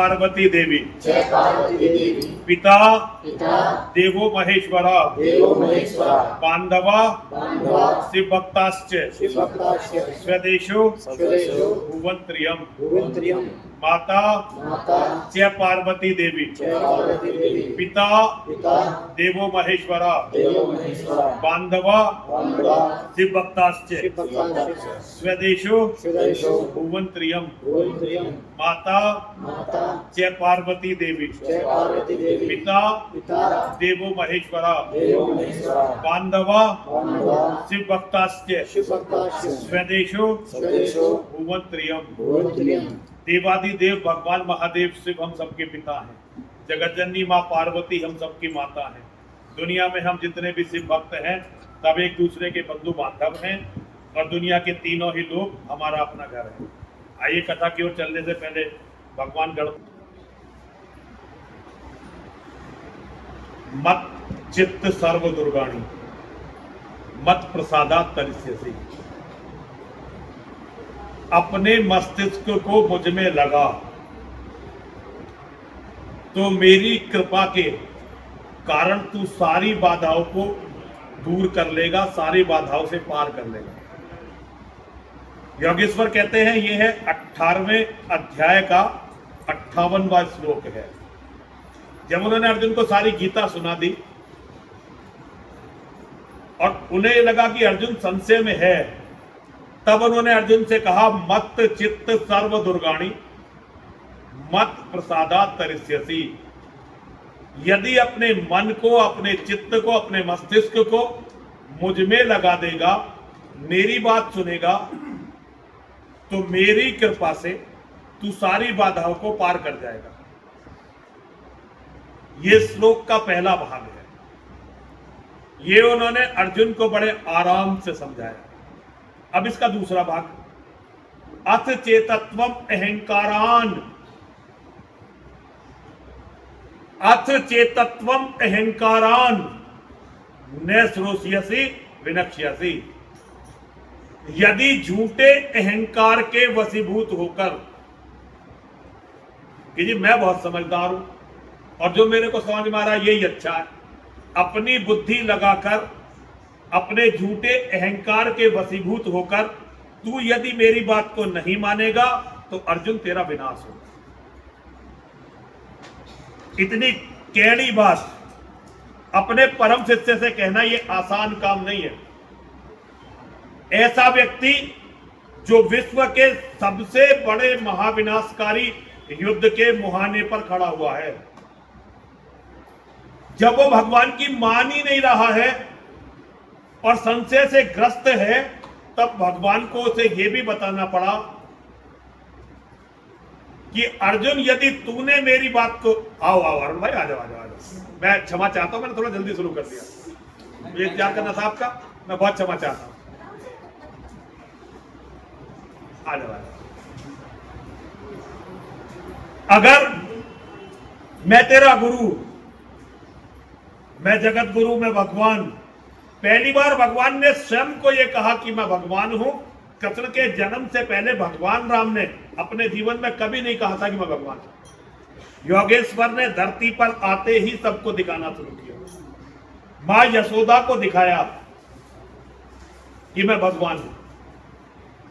पार्वती देवी जय पार्वती देवी पिता पिता देवो महेश्वरा देवो महेश्वरा बांधवा बांधवा शिव भक्ताश्च शिव भक्ताश्च स्वदेशो स्वदेशो भुवन्त्रियम भुवन्त्रियम माता माता जय पार्वती देवी जय पार्वती देवी पिता पिता देवो महेश्वरा देवो महेश्वरा बांधवा बांधवा शिव भक्ताश्च शिव भक्ताश्च स्वदेशो स्वदेशो भुवन्त्रियम भुवन्त्रियम माता माता जय पार्वती देवी जय पार्वती देवी पिता पिता देवो महेश्वरा देवो महेश्वरा बांधवा बांधवा शिव भक्ताश्च शिव भक्ताश्च स्वदेशो स्वदेशो भुवन्त्रियम भुवन्त्रियम देवादिदेव भगवान महादेव शिव हम सबके पिता हैं। जगतजननी माँ पार्वती हम सबकी माता हैं। दुनिया में हम जितने भी शिव भक्त हैं सब एक दूसरे के बंधु बांधव हैं और दुनिया के तीनों ही लोग हमारा अपना घर है। आइए कथा की ओर चलने से पहले भगवान गणपति मत चित्त सर्व दुर्गाणी मत प्रसादात तरिष्यसि। अपने मस्तिष्क को मुझ में लगा तो मेरी कृपा के कारण तू सारी बाधाओं को दूर कर लेगा, सारी बाधाओं से पार कर लेगा। योगेश्वर कहते हैं यह है 18वें अध्याय का 58वां श्लोक है। जब उन्होंने अर्जुन को सारी गीता सुना दी और उन्हें लगा कि अर्जुन संशय में है, तब उन्होंने अर्जुन से कहा मत चित्त सर्व दुर्गाणी मत प्रसादात तरिष्यसि। यदि अपने मन को, अपने चित्त को, अपने मस्तिष्क को मुझ में लगा देगा, मेरी बात सुनेगा, तो मेरी कृपा से तू सारी बाधाओं को पार कर जाएगा। यह श्लोक का पहला भाग है। ये उन्होंने अर्जुन को बड़े आराम से समझाया। अब इसका दूसरा भाग, अथ चेतत्वम अहंकारान अथ चेतत्वम अहंकारान न श्रोष्यसि विनक्ष्यसि। यदि झूठे अहंकार के वशीभूत होकर कि जी मैं बहुत समझदार हूं और जो मेरे को समझ में आ रहा है यही अच्छा है, अपनी बुद्धि लगाकर अपने झूठे अहंकार के वशीभूत होकर तू यदि मेरी बात को नहीं मानेगा तो अर्जुन तेरा विनाश होगा। इतनी कैड़ी बात अपने परम शिष्य से कहना यह आसान काम नहीं है। ऐसा व्यक्ति जो विश्व के सबसे बड़े महाविनाशकारी युद्ध के मुहाने पर खड़ा हुआ है, जब वो भगवान की मान ही नहीं रहा है और संशय से ग्रस्त है, तब भगवान को उसे यह भी बताना पड़ा कि अर्जुन यदि तूने मेरी बात को आओ अरुण भाई आ जाओ। मैं क्षमा चाहता हूं, मैंने थोड़ा जल्दी शुरू कर दिया। ये इंतजार करना था आपका, मैं बहुत क्षमा चाहता हूं। आ जाओ। अगर मैं तेरा गुरु, मैं जगत गुरु, मैं भगवान, पहली बार भगवान ने स्वयं को यह कहा कि मैं भगवान हूं। कृष्ण के जन्म से पहले भगवान राम ने अपने जीवन में कभी नहीं कहा था कि मैं भगवान हूं। योगेश्वर ने धरती पर आते ही सबको दिखाना शुरू किया। मां यशोदा को दिखाया कि मैं भगवान हूं।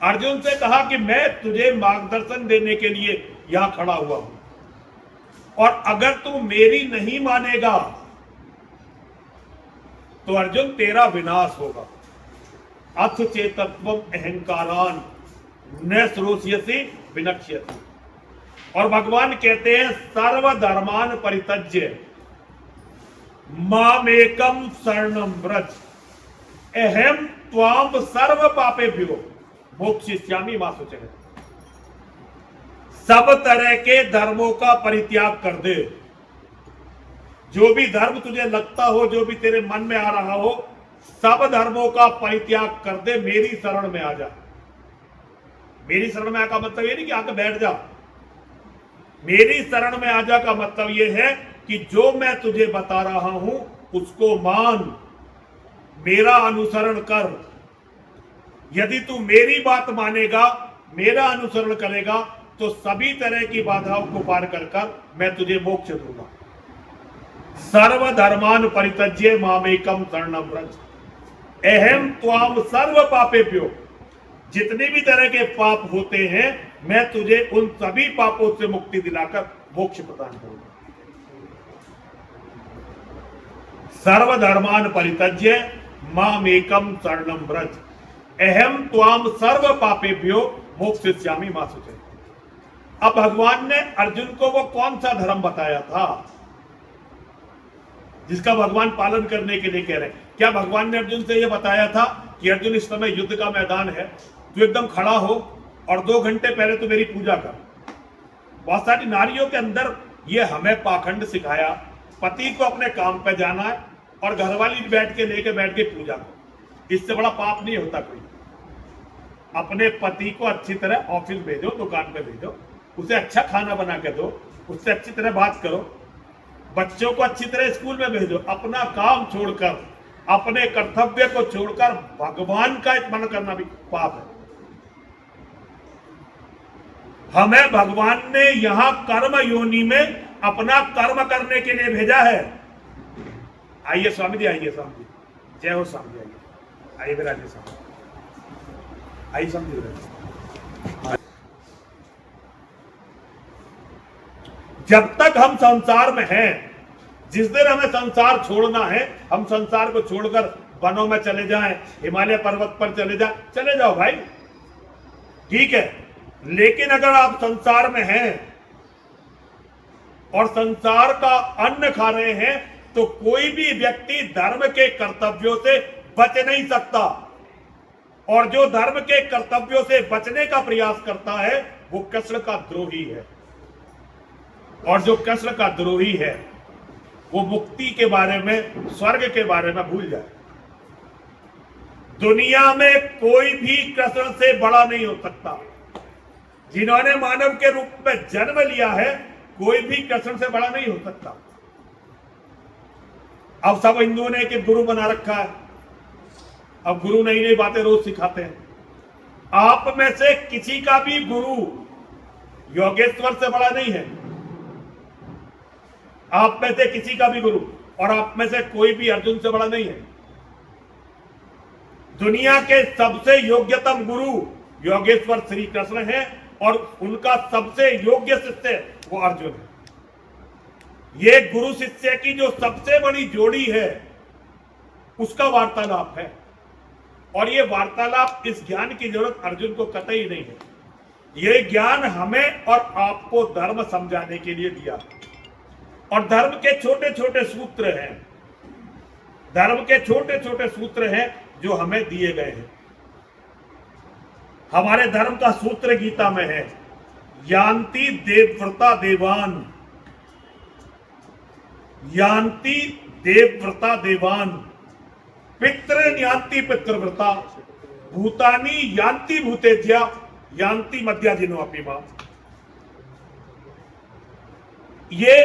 अर्जुन से कहा कि मैं तुझे मार्गदर्शन देने के लिए यहां खड़ा हुआ हूं और अगर तू मेरी नहीं मानेगा तो अर्जुन तेरा विनाश होगा। अथ चेतत्वम अहंकारान न श्रोष्यसि विनक्ष्यसि। और भगवान कहते हैं सर्वधर्मान परित्यज्य मामेकम शरणम व्रज अहम त्वाम सर्व पापेभ्यो मोक्षयिष्यामि मा शुचः। सब तरह के धर्मों का परित्याग कर दे। जो भी धर्म तुझे लगता हो, जो भी तेरे मन में आ रहा हो, सब धर्मों का परित्याग कर दे, मेरी शरण में आ जा। मेरी शरण में आका मतलब ये नहीं कि आकर बैठ जा। मेरी शरण में आ जा का मतलब ये है कि जो मैं तुझे बता रहा हूं उसको मान, मेरा अनुसरण कर। यदि तू मेरी बात मानेगा, मेरा अनुसरण करेगा, तो सभी तरह की बाधाओं को पार कर कर मैं तुझे मोक्ष दूंगा। सर्वधर्मान परित्यज्य मामेकम शरणम व्रज अहम त्वाम सर्व पापेभ्यो, जितने भी तरह के पाप होते हैं मैं तुझे उन सभी पापों से मुक्ति दिलाकर मोक्ष प्रदान करूंगा। सर्वधर्मान परित्यज्य मामेकम शरणम व्रज अहम त्वाम सर्व पापेभ्यो मोक्षयिष्यामि मा शुचि। अब भगवान ने अर्जुन को वो कौन सा धर्म बताया था जिसका भगवान पालन करने के लिए कह रहे हैं? क्या भगवान ने अर्जुन से यह बताया था कि अर्जुन इस समय युद्ध का मैदान है, तू एकदम खड़ा हो और 2 घंटे पहले तो मेरी पूजा कर? बहुत सारी नारियों के अंदर ये हमें पाखंड सिखाया, पति को अपने काम पे जाना है और घरवाली बैठ के पूजा करो। इससे बड़ा पाप नहीं होता कोई। अपने पति को अच्छी तरह ऑफिस भेजो, दुकान पे भेजो, उसे अच्छा खाना बना के दो, उससे अच्छी तरह बात करो, बच्चों को अच्छी तरह स्कूल में भेजो। अपना काम छोड़कर, अपने कर्तव्य को छोड़कर भगवान का स्मरण करना भी पाप है। हमें भगवान ने यहां कर्म योनि में अपना कर्म करने के लिए भेजा है। आइए स्वामी जी, आइए स्वामी जी, जय हो स्वामी जी, आइए आइए विराजिए स्वामी, आइए स्वामी जी। जब तक हम संसार में हैं, जिस दिन हमें संसार छोड़ना है, हम संसार को छोड़कर वनों में चले जाएं, हिमालय पर्वत पर चले जाएं, चले जाओ भाई, ठीक है। लेकिन अगर आप संसार में हैं और संसार का अन्न खा रहे हैं तो कोई भी व्यक्ति धर्म के कर्तव्यों से बच नहीं सकता। और जो धर्म के कर्तव्यों से बचने का प्रयास करता है वो कृष्ण का द्रोही है। और जो कृष्ण का द्रोही है वो मुक्ति के बारे में, स्वर्ग के बारे में भूल जाए। दुनिया में कोई भी कृष्ण से बड़ा नहीं हो सकता। जिन्होंने मानव के रूप में जन्म लिया है, कोई भी कृष्ण से बड़ा नहीं हो सकता। अब सब हिंदुओं ने एक गुरु बना रखा है। अब गुरु नई नई बातें रोज सिखाते हैं। आप में से किसी का भी गुरु योगेश्वर से बड़ा नहीं है। आप में से किसी का भी गुरु, और आप में से कोई भी अर्जुन से बड़ा नहीं है। दुनिया के सबसे योग्यतम गुरु योगेश्वर श्री कृष्ण है और उनका सबसे योग्य शिष्य वो अर्जुन है। ये गुरु शिष्य की जो सबसे बड़ी जोड़ी है उसका वार्तालाप है। और ये वार्तालाप, इस ज्ञान की जरूरत अर्जुन को कतई नहीं है। ये ज्ञान हमें और आपको धर्म समझाने के लिए दिया। और धर्म के छोटे छोटे सूत्र हैं, धर्म के छोटे छोटे सूत्र हैं जो हमें दिए गए हैं। हमारे धर्म का सूत्र गीता में है, यान्ति देवव्रता देवान, यान्ति देवव्रता देवान, पितृ यान्ति पितृव्रता, भूतानि यान्ति भूतेज्या, यान्ति मध्याजिनो अपि मां। ये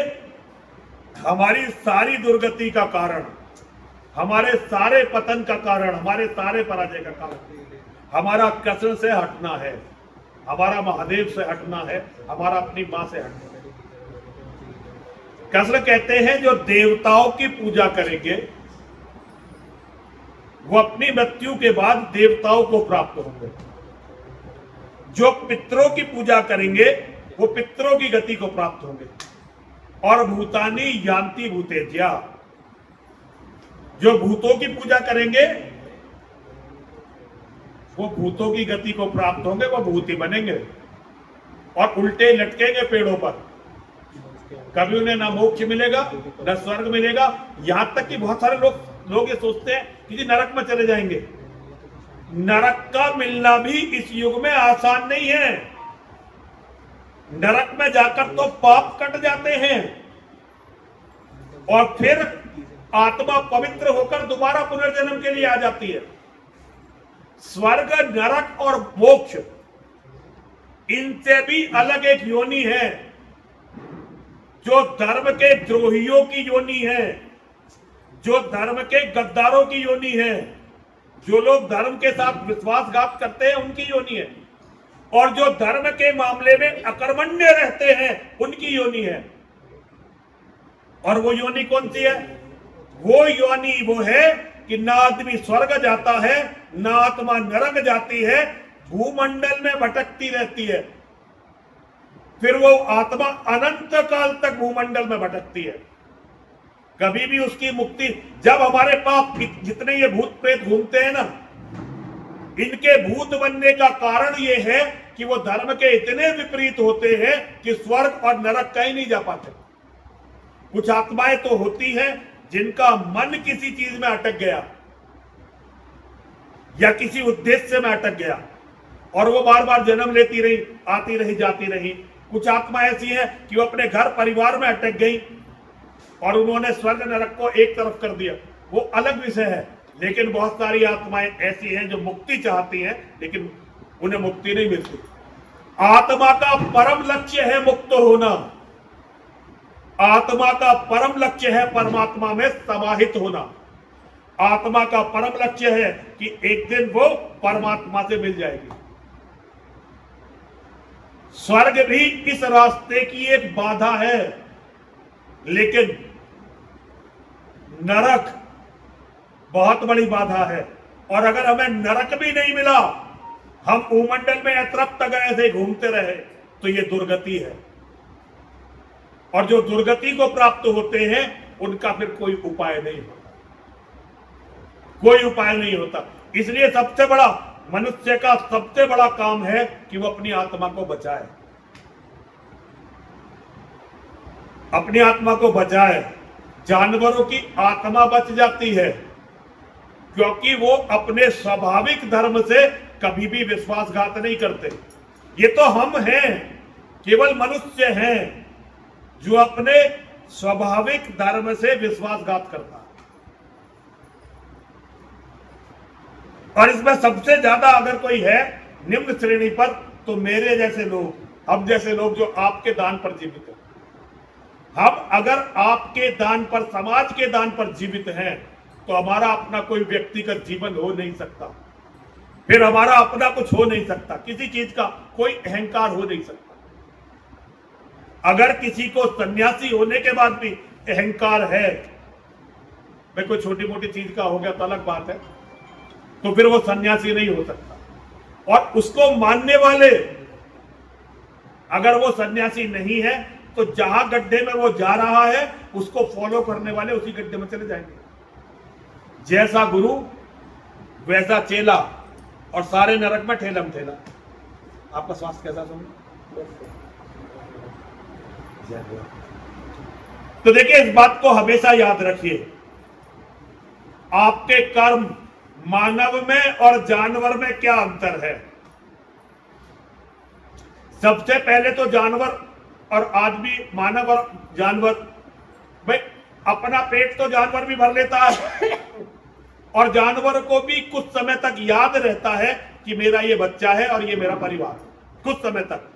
हमारी सारी दुर्गति का कारण, हमारे सारे पतन का कारण, हमारे सारे पराजय का कारण हमारा कृष्ण से हटना है, हमारा महादेव से हटना है, हमारा अपनी मां से हटना है। कृष्ण कहते हैं जो देवताओं की पूजा करेंगे वो अपनी मृत्यु के बाद देवताओं को प्राप्त होंगे। जो पितरों की पूजा करेंगे वो पितरों की गति को प्राप्त होंगे। और भूतानि यान्ति भूतेज्या, जो भूतों की पूजा करेंगे वो भूतों की गति को प्राप्त होंगे, वो भूत ही बनेंगे और उल्टे लटकेंगे पेड़ों पर। कभी उन्हें ना मोक्ष मिलेगा ना स्वर्ग मिलेगा। यहां तक कि बहुत सारे लोग ये सोचते हैं कि जी नरक में चले जाएंगे। नरक का मिलना भी इस युग में आसान नहीं है। नरक में जाकर तो पाप कट जाते हैं और फिर आत्मा पवित्र होकर दोबारा पुनर्जन्म के लिए आ जाती है। स्वर्ग, नरक और मोक्ष, इनसे भी अलग एक योनि है जो धर्म के द्रोहियों की योनि है, जो धर्म के गद्दारों की योनि है, जो लोग धर्म के साथ विश्वासघात करते हैं उनकी योनि है। और जो धर्म के मामले में अकर्मण्य रहते हैं उनकी योनि है। और वो योनि कौन सी है? वो योनि वो है कि ना आदमी स्वर्ग जाता है, ना आत्मा नरक जाती है, भूमंडल में भटकती रहती है। फिर वो आत्मा अनंत काल तक भूमंडल में भटकती है, कभी भी उसकी मुक्ति। जब हमारे पाप जितने ये भूत प्रेत घूमते हैं ना, इनके भूत बनने का कारण ये है कि वो धर्म के इतने विपरीत होते हैं कि स्वर्ग और नरक कहीं नहीं जा पाते। कुछ आत्माएं तो होती हैं जिनका मन किसी चीज में अटक गया या किसी उद्देश्य में अटक गया और वो बार बार जन्म लेती रही, आती रही, जाती रही। कुछ आत्मा ऐसी है कि वो अपने घर परिवार में अटक गई और उन्होंने स्वर्ग नरक को एक तरफ कर दिया, वो अलग विषय है। लेकिन बहुत सारी आत्माएं ऐसी हैं जो मुक्ति चाहती हैं लेकिन उन्हें मुक्ति नहीं मिलती। आत्मा का परम लक्ष्य है मुक्त होना। आत्मा का परम लक्ष्य है परमात्मा में समाहित होना। आत्मा का परम लक्ष्य है कि एक दिन वो परमात्मा से मिल जाएगी। स्वर्ग भी इस रास्ते की एक बाधा है, लेकिन नरक बहुत बड़ी बाधा है। और अगर हमें नरक भी नहीं मिला, हम भूमंडल में अतृप्त अगर ऐसे घूमते रहे तो ये दुर्गति है। और जो दुर्गति को प्राप्त होते हैं उनका फिर कोई उपाय नहीं होता, कोई उपाय नहीं होता। इसलिए सबसे बड़ा मनुष्य का सबसे बड़ा काम है कि वो अपनी आत्मा को बचाए, अपनी आत्मा को बचाए। जानवरों की आत्मा बच जाती है क्योंकि वो अपने स्वाभाविक धर्म से कभी भी विश्वासघात नहीं करते। ये तो हम हैं, केवल मनुष्य हैं जो अपने स्वाभाविक धर्म से विश्वासघात करता है। और इसमें सबसे ज्यादा अगर कोई है निम्न श्रेणी पर, तो मेरे जैसे लोग, हम जैसे लोग जो आपके दान पर जीवित हैं। हम अगर आपके दान पर, समाज के दान पर जीवित हैं तो हमारा अपना कोई व्यक्तिगत जीवन हो नहीं सकता, फिर हमारा अपना कुछ हो नहीं सकता, किसी चीज का कोई अहंकार हो नहीं सकता। अगर किसी को सन्यासी होने के बाद भी अहंकार है, भाई कोई छोटी मोटी चीज का हो गया तो अलग बात है, तो फिर वो सन्यासी नहीं हो सकता। और उसको मानने वाले अगर वो सन्यासी नहीं है तो जहां गड्ढे में वो जा रहा है उसको फॉलो करने वाले उसी गड्ढे में चले जाएंगे। जैसा गुरु वैसा चेला, और सारे नरक में ठेलम ठेला। आपका स्वास्थ्य कैसा सुन? तो देखिए, इस बात को हमेशा याद रखिए, आपके कर्म मानव में और जानवर में क्या अंतर है। सबसे पहले तो जानवर और आदमी, मानव और जानवर, भाई अपना पेट तो जानवर भी भर लेता है और जानवर को भी कुछ समय तक याद रहता है कि मेरा ये बच्चा है और ये मेरा परिवार, कुछ समय तक।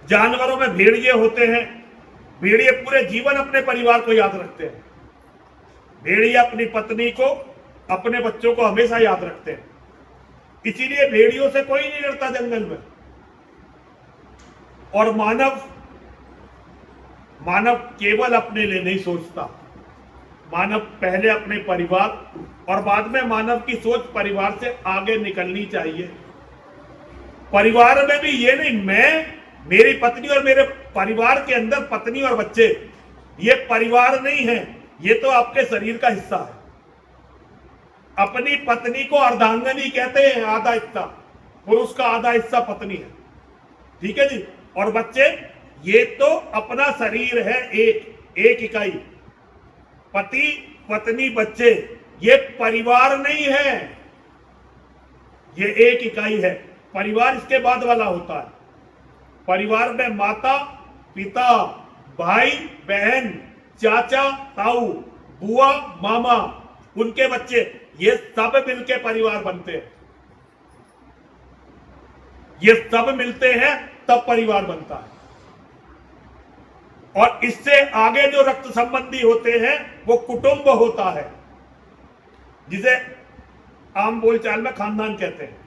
जानवरों में भेड़िए होते हैं, भेड़िए पूरे जीवन अपने परिवार को याद रखते हैं। भेड़िए अपनी पत्नी को, अपने बच्चों को हमेशा याद रखते हैं, इसीलिए भेड़ियों से कोई नहीं डरता जंगल में। और मानव केवल अपने लिए नहीं सोचता, मानव पहले अपने परिवार और बाद में मानव की सोच परिवार से आगे निकलनी चाहिए। परिवार में भी ये नहीं मैं, मेरी पत्नी और मेरे परिवार के अंदर पत्नी और बच्चे, ये परिवार नहीं है, ये तो आपके शरीर का हिस्सा है। अपनी पत्नी को अर्धांगनी कहते हैं, आधा हिस्सा पुरुष का, आधा हिस्सा पत्नी है, ठीक है जी। और बच्चे, ये तो अपना शरीर है, एक इकाई। पति, पत्नी, बच्चे, ये परिवार नहीं है, ये एक इकाई है। परिवार इसके बाद वाला होता है। परिवार में माता, पिता, भाई, बहन, चाचा, ताऊ, बुआ, मामा, उनके बच्चे, ये सब मिलके परिवार बनते हैं। ये सब मिलते हैं तब परिवार बनता है। और इससे आगे जो रक्त संबंधी होते हैं वो कुटुंब होता है, जिसे आम बोलचाल में खानदान कहते हैं।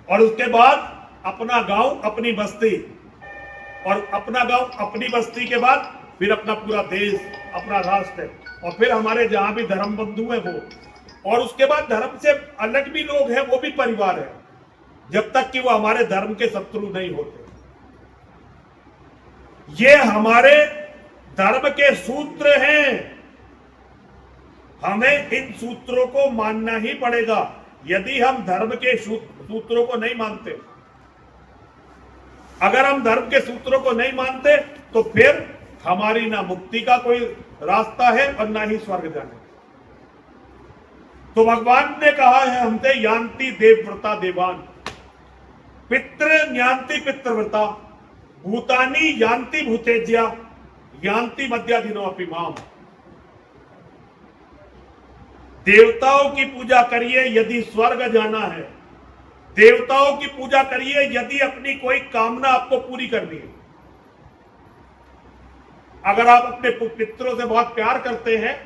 और उसके बाद अपना गांव अपनी बस्ती, और अपना गांव अपनी बस्ती के बाद फिर अपना पूरा देश, अपना राष्ट्र, और फिर हमारे जहां भी धर्म बंधु है वो, और उसके बाद धर्म से अलग भी लोग हैं, वो भी परिवार है, जब तक कि वो हमारे धर्म के शत्रु नहीं होते। ये हमारे धर्म के सूत्र हैं, हमें इन सूत्रों को मानना ही पड़ेगा। यदि हम धर्म के सूत्रों को नहीं मानते, अगर हम धर्म के सूत्रों को नहीं मानते, तो फिर हमारी ना मुक्ति का कोई रास्ता है और ना ही स्वर्ग जाने। तो भगवान ने कहा है हमसे, यान्ति देवव्रता देवान, पितृ न्यान्ति पितृव्रता, भूतानी यान्ति भूतेज्या, यान्ति मध्याधीनो अपि माम। देवताओं की पूजा करिए यदि स्वर्ग जाना है, देवताओं की पूजा करिए यदि अपनी कोई कामना आपको पूरी करनी है। अगर आप अपने पितरों से बहुत प्यार करते हैं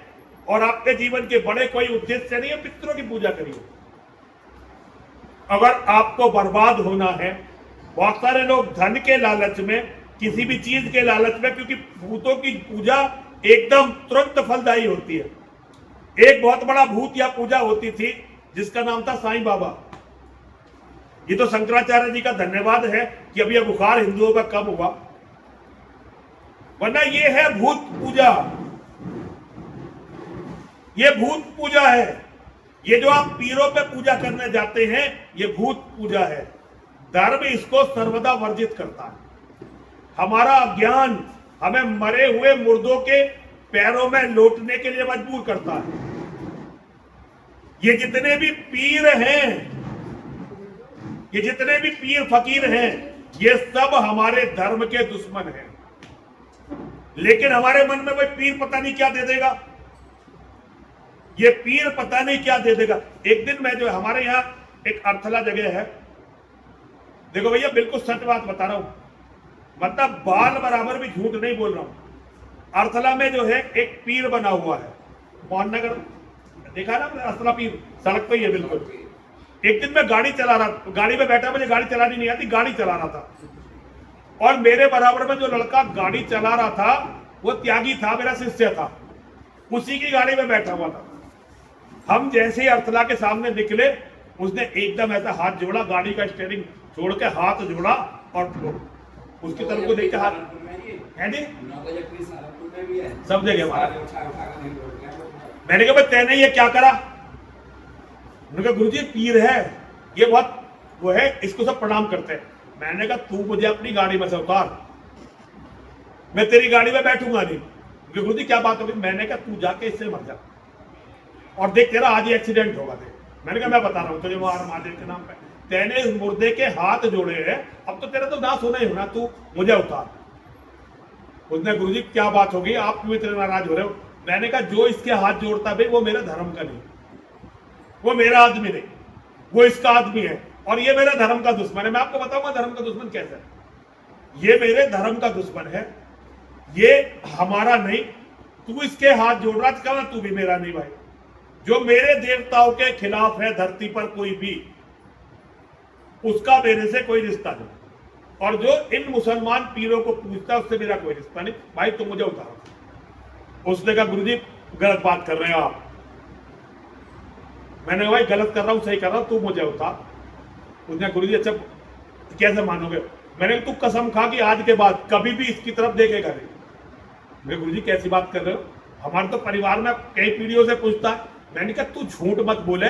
और आपके जीवन के बड़े कोई उद्देश्य नहीं है, पितरों की पूजा करिए। अगर आपको बर्बाद होना है, बहुत सारे लोग धन के लालच में, किसी भी चीज के लालच में, क्योंकि भूतों की पूजा एकदम तुरंत फलदायी होती है। एक बहुत बड़ा भूत या पूजा होती थी जिसका नाम था साईं बाबा। ये तो शंकराचार्य जी का धन्यवाद है कि अभी यह बुखार हिंदुओं का कम हुआ, वरना ये है भूत पूजा, ये भूत पूजा है। ये जो आप पीरों पे पूजा करने जाते हैं, ये भूत पूजा है। धर्म इसको सर्वदा वर्जित करता है। हमारा अज्ञान हमें मरे हुए मुर्दों के पैरों में लौटने के लिए मजबूर करता है। ये जितने भी पीर हैं, ये जितने भी पीर फकीर हैं, ये सब हमारे धर्म के दुश्मन हैं। लेकिन हमारे मन में भाई पीर पता नहीं क्या दे देगा, ये पीर पता नहीं क्या दे देगा। एक दिन मैं जो हमारे यहाँ एक अर्थला जगह है, देखो भैया बिल्कुल सच बात बता रहा हूं, मतलब बाल बराबर भी झूठ नहीं बोल रहा हूं। अर्थला में जो है एक पीर बना हुआ है, मोहन नगर, देखा ना अर्थला पीर, सड़क पे ही है बिल्कुल। एक दिन मैं गाड़ी चला रहा, गाड़ी में बैठा, मुझे गाड़ी चलानी नहीं आती, गाड़ी चला रहा था, और मेरे बराबर में जो लड़का गाड़ी चला रहा था वो त्यागी था, मेरा शिष्य था, उसी की गाड़ी में बैठा हुआ था। हम जैसे ही अर्थला के सामने निकले, उसने एकदम ऐसा हाथ जोड़ा, गाड़ी का स्टीयरिंग छोड़ के हाथ जोड़ा और उसकी तरफ को देख के हाथ है जी, सब जगह हमारा। मैंने कहा भाई तैने ये क्या करा? उन्होंने कहा गुरुजी पीर है, ये बहुत वो है, इसको सब प्रणाम करते हैं। मैंने कहा तू मुझे अपनी गाड़ी में से उतार, मैं तेरी गाड़ी में बैठूंगा नहीं। गुरुजी क्या बात होगी? मैंने कहा तू जाके इससे मर जा और देख तेरा आज ही एक्सीडेंट होगा। देख, मैंने कहा मैं बता रहा हूँ तुझे, वो महादेव के नाम पे तेने इस मुर्दे के हाथ जोड़े हैं, अब तो तेरा तो नाश होना ही होना, तू मुझे उतार। उसने गुरुजी क्या बात होगी, आप क्यों इतने नाराज हो रहे हो? मैंने कहा जो इसके हाथ जोड़ता भाई वो मेरे धर्म का नहीं, वो मेरा आदमी नहीं, वो इसका आदमी है और ये मेरे धर्म का दुश्मन है। मैं आपको बताऊंगा धर्म का दुश्मन कैसे है। ये मेरे धर्म का दुश्मन है, ये हमारा नहीं। तू इसके हाथ जोड़ रहा था, तू भी मेरा नहीं भाई। जो मेरे देवताओं के खिलाफ है धरती पर कोई भी, उसका मेरे से कोई रिश्ता नहीं, और जो इन मुसलमान पीरों को पूछता है उससे मेरा कोई रिश्ता नहीं भाई, तुम मुझे उतारो। उसने कहा गुरुजी गलत बात कर रहे हो आप। मैंने कहा भाई गलत कर रहा हूं, सही कर रहा हूं, तू मुझे उतार। उसने गुरुजी अच्छा कैसे मानोगे? मैंने तू कसम खा कि आज के बाद कभी भी इसकी तरफ देखेगा नहीं। मेरे गुरुजी कैसी बात कर रहे हो? हमारे तो परिवार में कई पीढ़ियों से पूछता है। मैंने कहा तू झूठ मत बोले,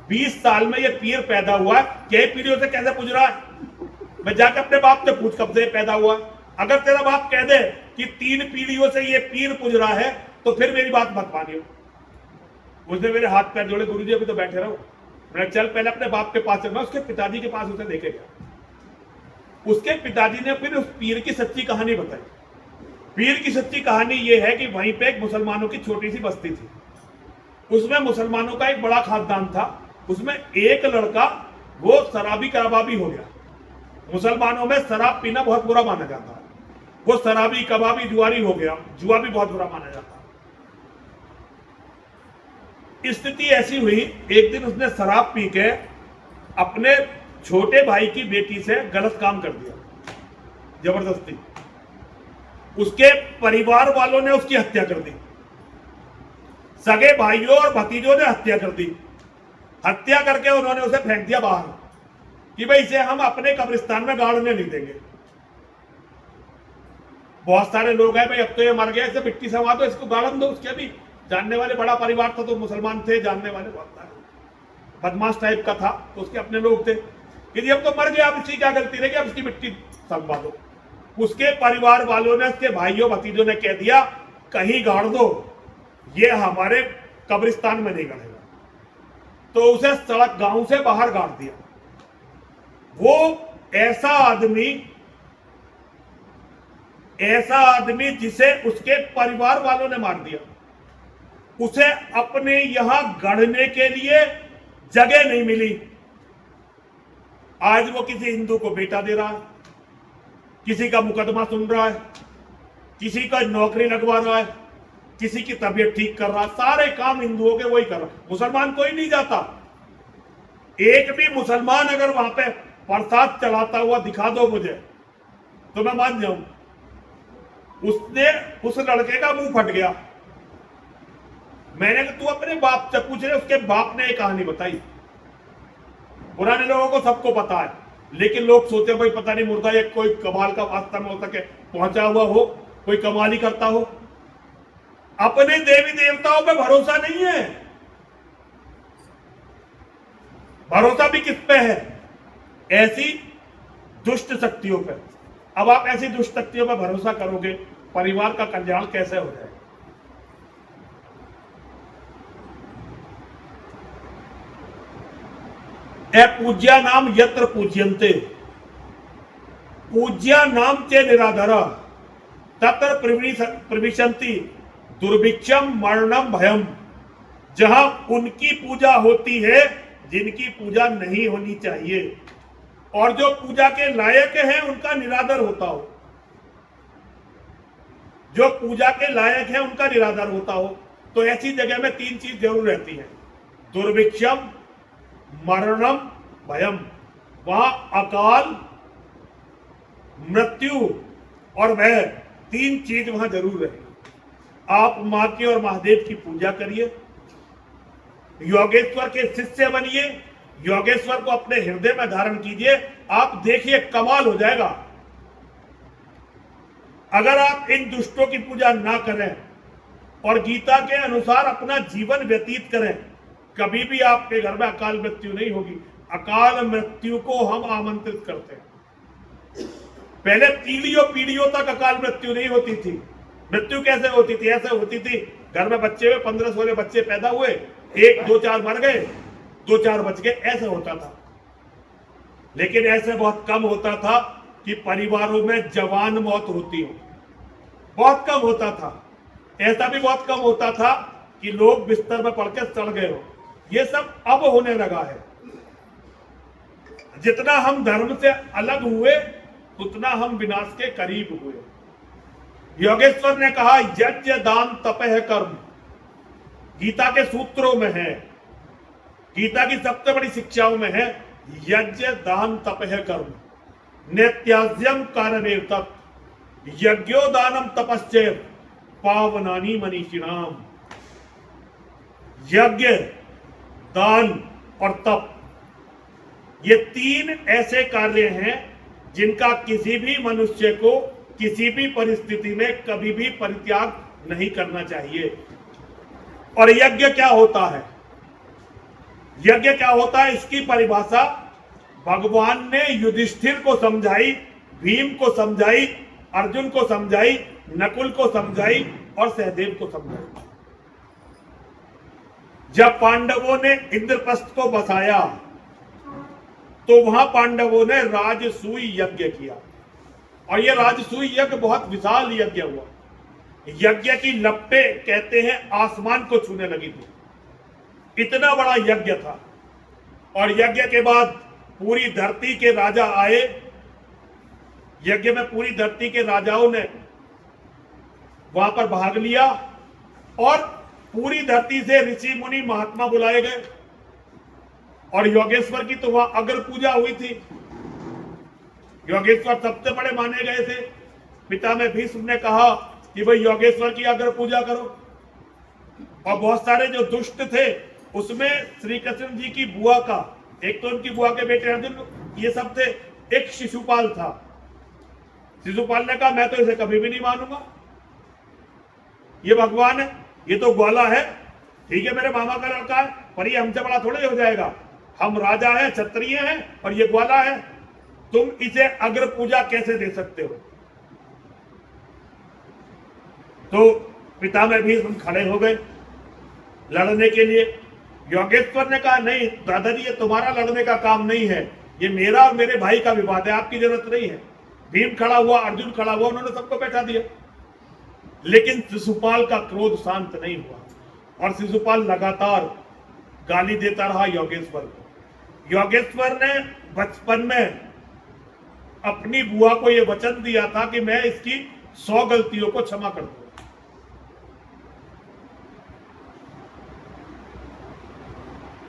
20 साल में ये पीर पैदा हुआ है, कई पीढ़ियों से कैसे पूछ रहा है? मैं जाकर अपने बाप से पूछ कब से पैदा हुआ। अगर तेरा बाप कह दे कि 3 पीढ़ियों से ये पीर पूछ रहा है तो फिर मेरी बात मत मानियो। उसने मेरे हाथ पैर जोड़े, गुरुजी अभी तो बैठे रहो। मैंने चल पहले अपने बाप के पास चलना। उसके पिताजी के पास उसे देखे गया। उसके पिताजी ने फिर उस पीर की सच्ची कहानी बताई। पीर की सच्ची कहानी यह है कि वहीं पे एक मुसलमानों की छोटी सी बस्ती थी, उसमें मुसलमानों का एक बड़ा खानदान था। उसमें एक लड़का वो शराबी कबाबी हो गया। मुसलमानों में शराब पीना बहुत बुरा माना जाता है, वो शराबी कबाबी जुआरी हो गया, जुआ भी बहुत बुरा माना जाता है। स्थिति ऐसी हुई, एक दिन उसने शराब पी के अपने छोटे भाई की बेटी से गलत काम कर दिया जबरदस्ती, उसके परिवार वालों ने उसकी हत्या कर दी, सगे भाइयों और भतीजों ने हत्या कर दी। हत्या करके उन्होंने उसे फेंक दिया बाहर कि भाई इसे हम अपने कब्रिस्तान में गाड़ने नहीं देंगे। बहुत सारे लोग हैं भाई अब तो ये मर गया, इसे मिट्टी समा दो, इसको गाड़न दो। उसके भी जानने वाले बड़ा परिवार था तो मुसलमान थे, जानने वाले बहुत सारे बदमाश टाइप का था, तो उसके अपने लोग थे कि अब तो मर गया, अब इसकी क्या गलती रहेगी, अब इसकी मिट्टी समवा दो। उसके परिवार वालों ने, उसके भाइयों भतीजों ने कह दिया कहीं गाड़ दो, ये हमारे कब्रिस्तान में नहीं गड़ेगा। तो उसे सड़क गांव से बाहर गाड़ दिया। वो ऐसा आदमी जिसे उसके परिवार वालों ने मार दिया, उसे अपने यहां गढ़ने के लिए जगह नहीं मिली। आज वो किसी हिंदू को बेटा दे रहा है, किसी का मुकदमा सुन रहा है, किसी का नौकरी लगवा रहा है, किसी की तबीयत ठीक कर रहा है। सारे काम हिंदुओं के वही कर रहा है, मुसलमान कोई नहीं जाता। एक भी मुसलमान अगर वहां पे प्रसाद चलाता हुआ दिखा दो मुझे तो मैं मान जाऊं। उसने उस लड़के का मुंह फट गया। मैंने कहा तू अपने बाप से पूछ रहे, उसके बाप ने एक कहानी बताई। पुराने लोगों को सबको पता है, लेकिन लोग सोचते भाई पता नहीं मुर्दा ये कोई कमाल का वास्ता में हो सके पहुंचा हुआ हो, कोई कमाल ही करता हो। अपने देवी देवताओं पे भरोसा नहीं है, भरोसा भी किस पे है? ऐसी दुष्ट शक्तियों पे। अब आप ऐसी दुष्ट शक्तियों पे भरोसा करोगे, परिवार का कल्याण कैसे हो जाएगा? ए पूज्या नाम यत्र पूज्यन्ते, पूज्या नाम चे निराधरा तत्र प्रविशन्ति दुर्भिक्षम मरणम भयम। जहां उनकी पूजा होती है जिनकी पूजा नहीं होनी चाहिए, और जो पूजा के लायक हैं उनका निरादर होता हो, जो पूजा के लायक है उनका निरादर होता हो, तो ऐसी जगह में तीन चीज जरूर रहती है, दुर्भिक्षम मरणम भयम। वहां अकाल, मृत्यु और भय, तीन चीज वहां जरूर रहेगी। आप मां की और महादेव की पूजा करिए, योगेश्वर के शिष्य बनिए, योगेश्वर को अपने हृदय में धारण कीजिए, आप देखिए कमाल हो जाएगा। अगर आप इन दुष्टों की पूजा ना करें और गीता के अनुसार अपना जीवन व्यतीत करें, कभी भी आपके घर में अकाल मृत्यु नहीं होगी। अकाल मृत्यु को हम आमंत्रित करते हैं। पहले पीढ़ियों तक अकाल मृत्यु नहीं होती थी। मृत्यु कैसे होती थी? ऐसे होती थी, घर में बच्चे हुए, 15-16 बच्चे पैदा हुए, 1-2-4 मर गए, 2-4 बच गए, ऐसे होता था। लेकिन ऐसे बहुत कम होता था कि परिवारों में जवान मौत होती हो, बहुत कम होता था। ऐसा भी बहुत कम होता था कि लोग बिस्तर में पड़ के सड़ गए हो। ये सब अब होने लगा है। जितना हम धर्म से अलग हुए उतना हम विनाश के करीब हुए। योगेश्वर ने कहा यज्ञ दान तपह कर्म, गीता के सूत्रों में है, गीता की सबसे बड़ी शिक्षाओं में है, यज्ञ दान तपह कर्म नेत्याज्यम कारणेर तत्, यज्ञो दानम तपश्चैव पावनानि मनीषिणाम। यज्ञ, दान और तप, ये तीन ऐसे कार्य हैं जिनका किसी भी मनुष्य को किसी भी परिस्थिति में कभी भी परित्याग नहीं करना चाहिए। और यज्ञ क्या होता है? यज्ञ क्या होता है, इसकी परिभाषा भगवान ने युधिष्ठिर को समझाई, भीम को समझाई, अर्जुन को समझाई, नकुल को समझाई और सहदेव को समझाई। जब पांडवों ने इंद्रप्रस्थ को बसाया तो वहां पांडवों ने राजसूय यज्ञ किया, और यह राजसूय यज्ञ बहुत विशाल यज्ञ हुआ। यज्ञ की लपटे कहते हैं आसमान को छूने लगी थी, इतना बड़ा यज्ञ था। और यज्ञ के बाद पूरी धरती के राजा आए, यज्ञ में पूरी धरती के राजाओं ने वहां पर भाग लिया, और पूरी धरती से ऋषि मुनि महात्मा बुलाए गए और योगेश्वर की तो वहां अग्र पूजा हुई थी। योगेश्वर सबसे बड़े माने गए थे। पिता में भीष्म ने कहा कि भाई योगेश्वर की अग्र पूजा करो। और बहुत सारे जो दुष्ट थे उसमें श्री कृष्ण जी की बुआ का, एक तो उनकी बुआ के बेटे अर्जुन, ये सब थे। एक शिशुपाल था। शिशुपाल ने कहा मैं तो इसे कभी भी नहीं मानूंगा, ये भगवान है, ये तो ग्वाला है। ठीक है मेरे मामा का लड़का है, पर ये हमसे बड़ा थोड़े हो जाएगा। हम राजा हैं, क्षत्रिय हैं, और ये ग्वाला है। तुम इसे अग्र पूजा कैसे दे सकते हो? तो पिता में भी हम खड़े हो गए लड़ने के लिए। योगेश्वर ने कहा नहीं दादाजी, ये तुम्हारा लड़ने का काम नहीं है, ये मेरा और मेरे भाई का विवाद है, आपकी जरूरत नहीं है। भीम खड़ा हुआ, अर्जुन खड़ा हुआ, उन्होंने सबको बैठा दिया। लेकिन शिशुपाल का क्रोध शांत नहीं हुआ और शिशुपाल लगातार गाली देता रहा योगेश्वर को। योगेश्वर ने बचपन में अपनी बुआ को यह वचन दिया था कि मैं इसकी 100 गलतियों को क्षमा कर दूंगा।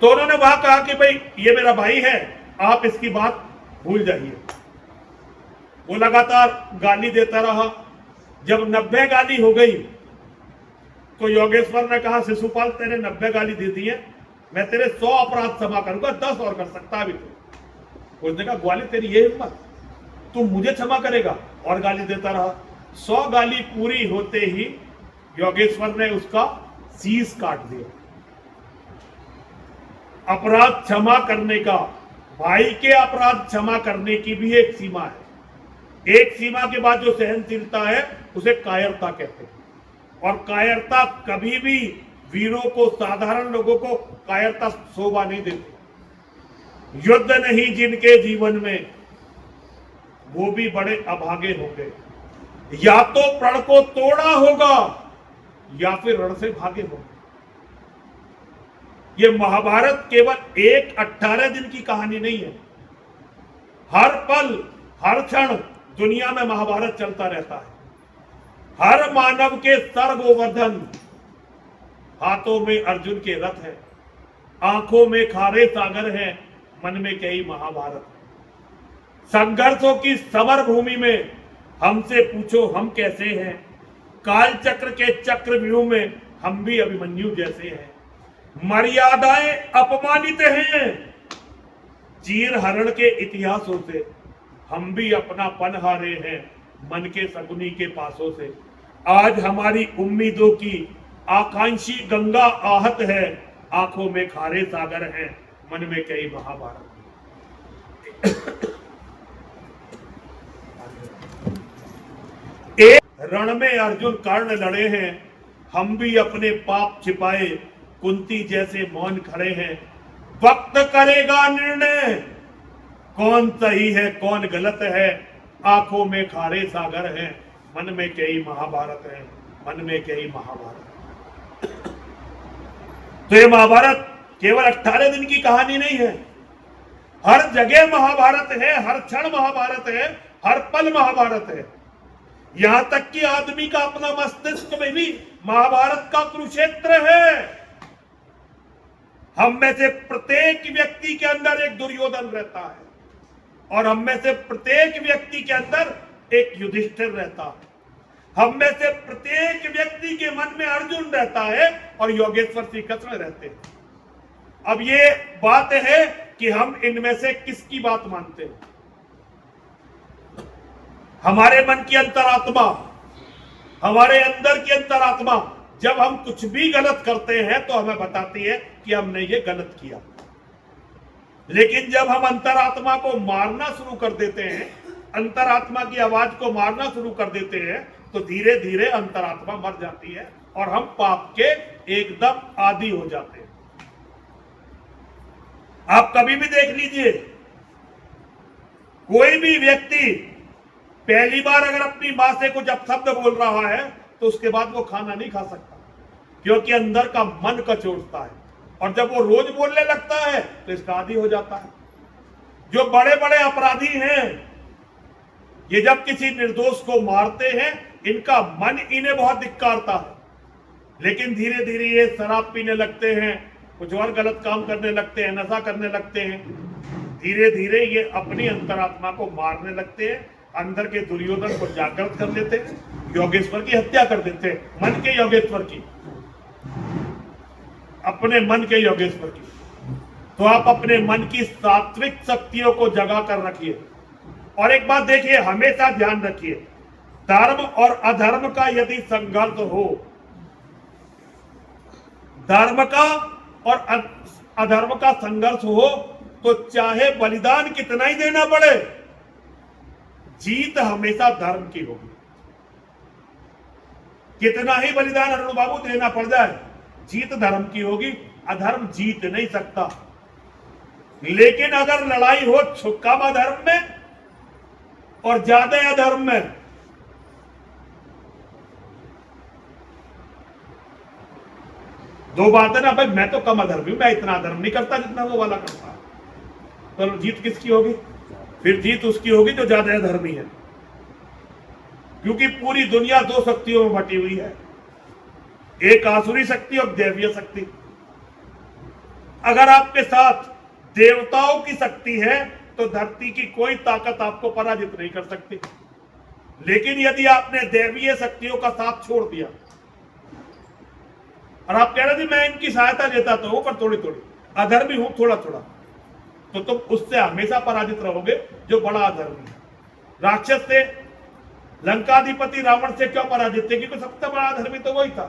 तो उन्होंने वहां कहा कि भाई ये मेरा भाई है, आप इसकी बात भूल जाइए। वो लगातार गाली देता रहा। जब 90 गाली हो गई तो योगेश्वर ने कहा शिशुपाल तेरे 90 गाली दे दी है, मैं तेरे 100 अपराध क्षमा करूंगा, 10 और कर सकता अभी तो। उसने कहा ग्वाली तेरी ये हिम्मत, तू मुझे क्षमा करेगा? और गाली देता रहा। 100 गाली पूरी होते ही योगेश्वर ने उसका शीश काट दिया। अपराध क्षमा करने का, भाई के अपराध क्षमा करने की भी एक सीमा है। एक सीमा के बाद जो सहनशीलता है उसे कायरता कहते हैं। और कायरता कभी भी वीरों को, साधारण लोगों को कायरता शोभा नहीं देती। युद्ध नहीं जिनके जीवन में, वो भी बड़े अभागे होंगे। या तो प्रण को तोड़ा होगा या फिर रण से भागे होंगे। ये महाभारत केवल एक 18 दिन की कहानी नहीं है। हर पल, हर क्षण दुनिया में महाभारत चलता रहता है। हर मानव के सर्ववर्धन, हाथों में अर्जुन के रथ है, आंखों में खारे सागर है, मन में कई महाभारत है। संघर्षों की समर भूमि में हमसे पूछो हम कैसे हैं। काल चक्र के चक्रव्यूह में हम भी अभिमन्यु जैसे हैं। मर्यादाएं अपमानित हैं, चीर हरण के इतिहासों से हम भी अपना पन हारे हैं, मन के शकुनी के पासों से। आज हमारी उम्मीदों की आकांक्षी गंगा आहत है, आंखों में खारे सागर हैं, मन में कई महाभारत। एक रण में अर्जुन कर्ण लड़े हैं, हम भी अपने पाप छिपाए कुंती जैसे मौन खड़े हैं। वक्त करेगा निर्णय, कौन सही है कौन गलत है, आंखों में खारे सागर हैं, मन में कई महाभारत है, मन में कई महाभारत। तो ये महाभारत केवल 18 दिन की कहानी नहीं है। हर जगह महाभारत है, हर क्षण महाभारत है, हर पल महाभारत है। यहां तक कि आदमी का अपना मस्तिष्क में भी महाभारत का कुरुक्षेत्र है। हम में से प्रत्येक व्यक्ति के अंदर एक दुर्योधन रहता है और हम में से प्रत्येक व्यक्ति के अंदर एक युधिष्ठिर रहता है। हम में से प्रत्येक व्यक्ति के मन में अर्जुन रहता है और योगेश्वर श्री कृष्ण रहते हैं। अब ये बात है कि हम इनमें से किसकी बात मानते हैं। हमारे मन की अंतरात्मा, हमारे अंदर की अंतरात्मा जब हम कुछ भी गलत करते हैं तो हमें बताती है कि हमने ये गलत किया। लेकिन जब हम अंतरात्मा को मारना शुरू कर देते हैं, अंतरात्मा की आवाज को मारना शुरू कर देते हैं, तो धीरे धीरे अंतरात्मा मर जाती है और हम पाप के एकदम आदी हो जाते हैं। आप कभी भी देख लीजिए, कोई भी व्यक्ति पहली बार अगर अपनी मां से कुछ अपशब्द बोल रहा है तो उसके बाद वो खाना नहीं खा सकता, क्योंकि अंदर का मन कचोटता है। और जब वो रोज बोलने लगता है तो इसका आदी हो जाता है। जो बड़े बड़े अपराधी हैं, ये जब किसी निर्दोष को मारते हैं, इनका मन इन्हें बहुत धिक्कारता है, लेकिन धीरे धीरे ये शराब पीने लगते हैं, कुछ और गलत काम करने लगते हैं, नशा करने लगते हैं। धीरे धीरे ये अपनी अंतरात्मा को मारने लगते हैं, अंदर के दुर्योधन को जागृत कर लेते हैं, योगेश्वर की हत्या कर देते हैं, मन के योगेश्वर की, अपने मन के योगेश्वर की। तो आप अपने मन की सात्विक शक्तियों को जगा कर रखिए। और एक बात देखिए, हमेशा ध्यान रखिए, धर्म और अधर्म का यदि संघर्ष हो, धर्म का और अधर्म का संघर्ष हो, तो चाहे बलिदान कितना ही देना पड़े, जीत हमेशा धर्म की होगी। कितना ही बलिदान अरुण बाबू देना पड़ जाए, जीत धर्म की होगी। अधर्म जीत नहीं सकता। लेकिन अगर लड़ाई हो कम अधर्म में और ज्यादा अधर्म में, दो बात है ना भाई, मैं तो कम अधर्मी हूं, मैं इतना अधर्म नहीं करता जितना वो वाला करता है, तो जीत किसकी होगी? फिर जीत उसकी होगी जो ज्यादा अधर्मी है। क्योंकि पूरी दुनिया दो शक्तियों में बटी हुई है, एक आसुरी शक्ति और दैवीय शक्ति। अगर आपके साथ देवताओं की शक्ति है तो धरती की कोई ताकत आपको पराजित नहीं कर सकती। लेकिन यदि आपने दैवीय शक्तियों का साथ छोड़ दिया और आप कह रहे थे मैं इनकी सहायता लेता तो हूं पर थोड़ी थोड़ी, अधर्मी हूं थोड़ा थोड़ा, तो तुम उससे हमेशा पराजित रहोगे जो बड़ा अधर्मी है। राक्षस थे, लंकाधिपति रावण से क्यों पराजित थे? क्योंकि सबसे बड़ा अधर्मी तो वही था।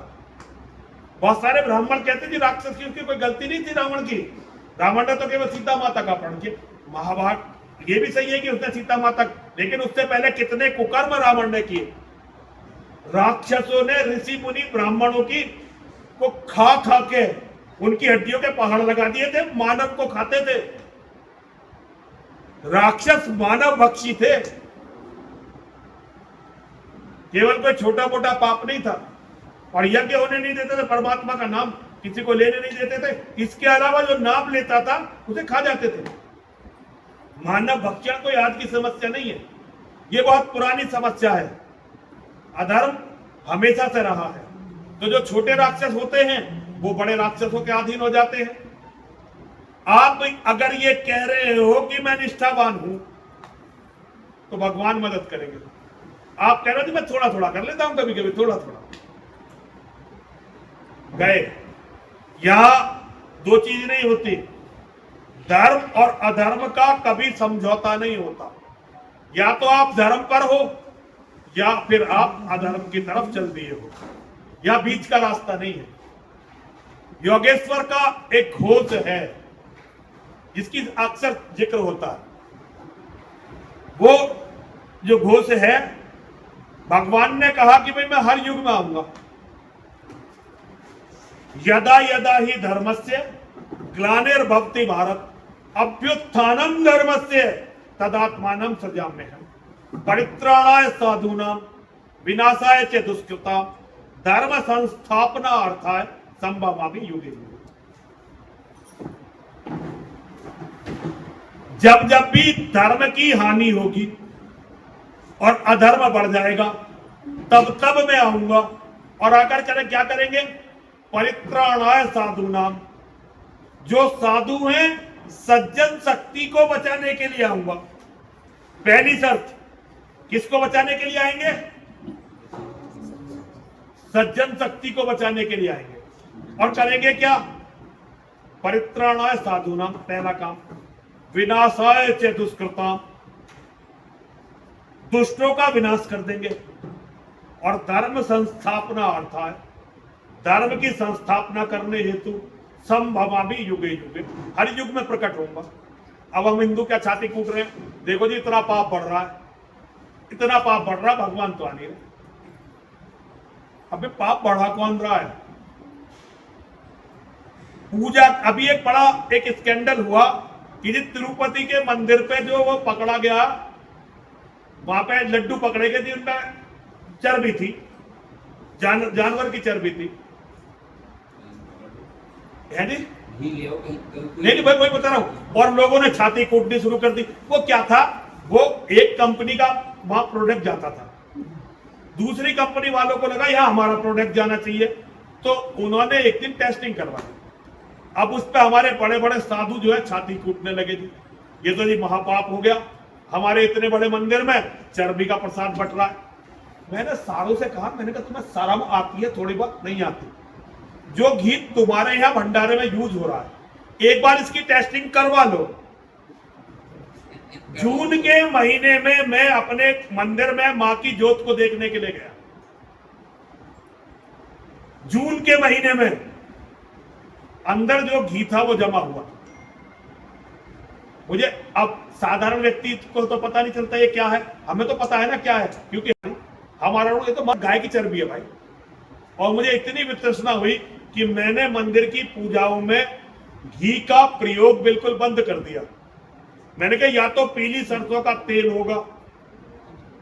बहुत सारे ब्राह्मण कहते थे राक्षस की उसकी कोई गलती नहीं थी रावण की, रावण ने तो केवल सीता माता का अपहरण किया। महाभारत ये भी सही है कि उसने सीता माता, लेकिन उससे पहले कितने कुकर्म रावण ने किए। राक्षसों ने ऋषि मुनि ब्राह्मणों की को खा खा के उनकी हड्डियों के पहाड़ लगा दिए थे, मानव को खाते थे। राक्षस मानव भक्षी थे, केवल कोई छोटा मोटा पाप नहीं था। और यज्ञ होने नहीं देते थे, परमात्मा का नाम किसी को लेने नहीं देते थे। इसके अलावा जो नाम लेता था उसे खा जाते थे। मानव भक्षण कोई आज की समस्या नहीं है, ये बहुत पुरानी समस्या है। अधर्म हमेशा से रहा है। तो जो छोटे राक्षस होते हैं वो बड़े राक्षसों के अधीन हो जाते हैं। आप अगर ये कह रहे हो कि मैं निष्ठावान हूं तो भगवान मदद करेंगे। आप कह रहे हो मैं थोड़ा थोड़ा कर लेता हूं, कभी कभी थोड़ा थोड़ा गए। यहां दो चीज नहीं होती, धर्म और अधर्म का कभी समझौता नहीं होता। या तो आप धर्म पर हो या फिर आप अधर्म की तरफ चल दिए हो, या बीच का रास्ता नहीं है। योगेश्वर का एक घोष है जिसकी अक्सर जिक्र होता है। वो जो घोष है, भगवान ने कहा कि भाई मैं हर युग में आऊंगा। यदा यदा ही धर्मस्य ग्लानिर्भवति भारत अभ्युत्थानम धर्मस्य तदात्मानं सृजाम्यहम् परित्राणाय साधूनां विनाशाय च दुष्कृतां धर्म संस्थापना अर्थाय संभवामि युगे युगे। जब जब भी धर्म की हानि होगी और अधर्म बढ़ जाएगा तब तब मैं आऊंगा। और आकर करें क्या करेंगे? परित्राणाय साधूनाम, जो साधु हैं सज्जन शक्ति को बचाने के लिए आऊंगा। पहली शर्त, किसको बचाने के लिए आएंगे? सज्जन शक्ति को बचाने के लिए आएंगे। और करेंगे क्या? परित्राणाय साधूनाम, पहला काम। विनाशाय च दुष्कृताम, दुष्टों का विनाश कर देंगे। और धर्म संस्थापना अर्थात धर्म की संस्थापना करने हेतु संभवामि युगे युगे, हर युग में प्रकट होऊंगा। अब हम हिंदू क्या छाती कूट रहे हैं, देखो जी इतना पाप बढ़ रहा है, इतना पाप बढ़ रहा है, भगवान तो आ नहीं रहे। अबे पाप बढ़ा कौन रहा है? पूजा, अभी एक बड़ा एक स्कैंडल हुआ कि जी तिरुपति के मंदिर पे जो वो पकड़ा गया, वहां पे लड्डू पकड़े गए थे, उनमें चर्बी थी, जानवर की चर्बी थी, है नहीं? नहीं भाई वही बता रहा हूं। और लोगों ने छाती कूटनी शुरू कर दी। वो क्या था? वो एक कंपनी का वहां प्रोडक्ट जाता था, दूसरी कंपनी वालों को लगा यहां हमारा प्रोडक्ट जाना चाहिए, तो उन्होंने एक दिन टेस्टिंग करवाई। अब उस पर हमारे बड़े बड़े साधु जो है छाती कूटने लगे जी, ये तो जी महापाप हो गया, हमारे इतने बड़े मंदिर में चर्बी का प्रसाद बट रहा है। मैंने सारों से कहा, मैंने कहा तुम्हें शर्म आती है? थोड़ी बहुत नहीं आती? जो घी तुम्हारे यहाँ भंडारे में यूज हो रहा है, एक बार इसकी टेस्टिंग करवा लो। जून के महीने में मैं अपने मंदिर में मां की जोत को देखने के लिए गया। जून के महीने में अंदर जो घी था वो जमा हुआ। मुझे अब साधारण व्यक्ति को तो पता नहीं चलता ये क्या है, हमें तो पता है ना क्या है, क्योंकि हमारा ये तो गाय की चर्बी है भाई। और मुझे इतनी वितृष्णा हुई कि मैंने मंदिर की पूजाओं में घी का प्रयोग बिल्कुल बंद कर दिया। मैंने कहा या तो पीली सरसों का तेल होगा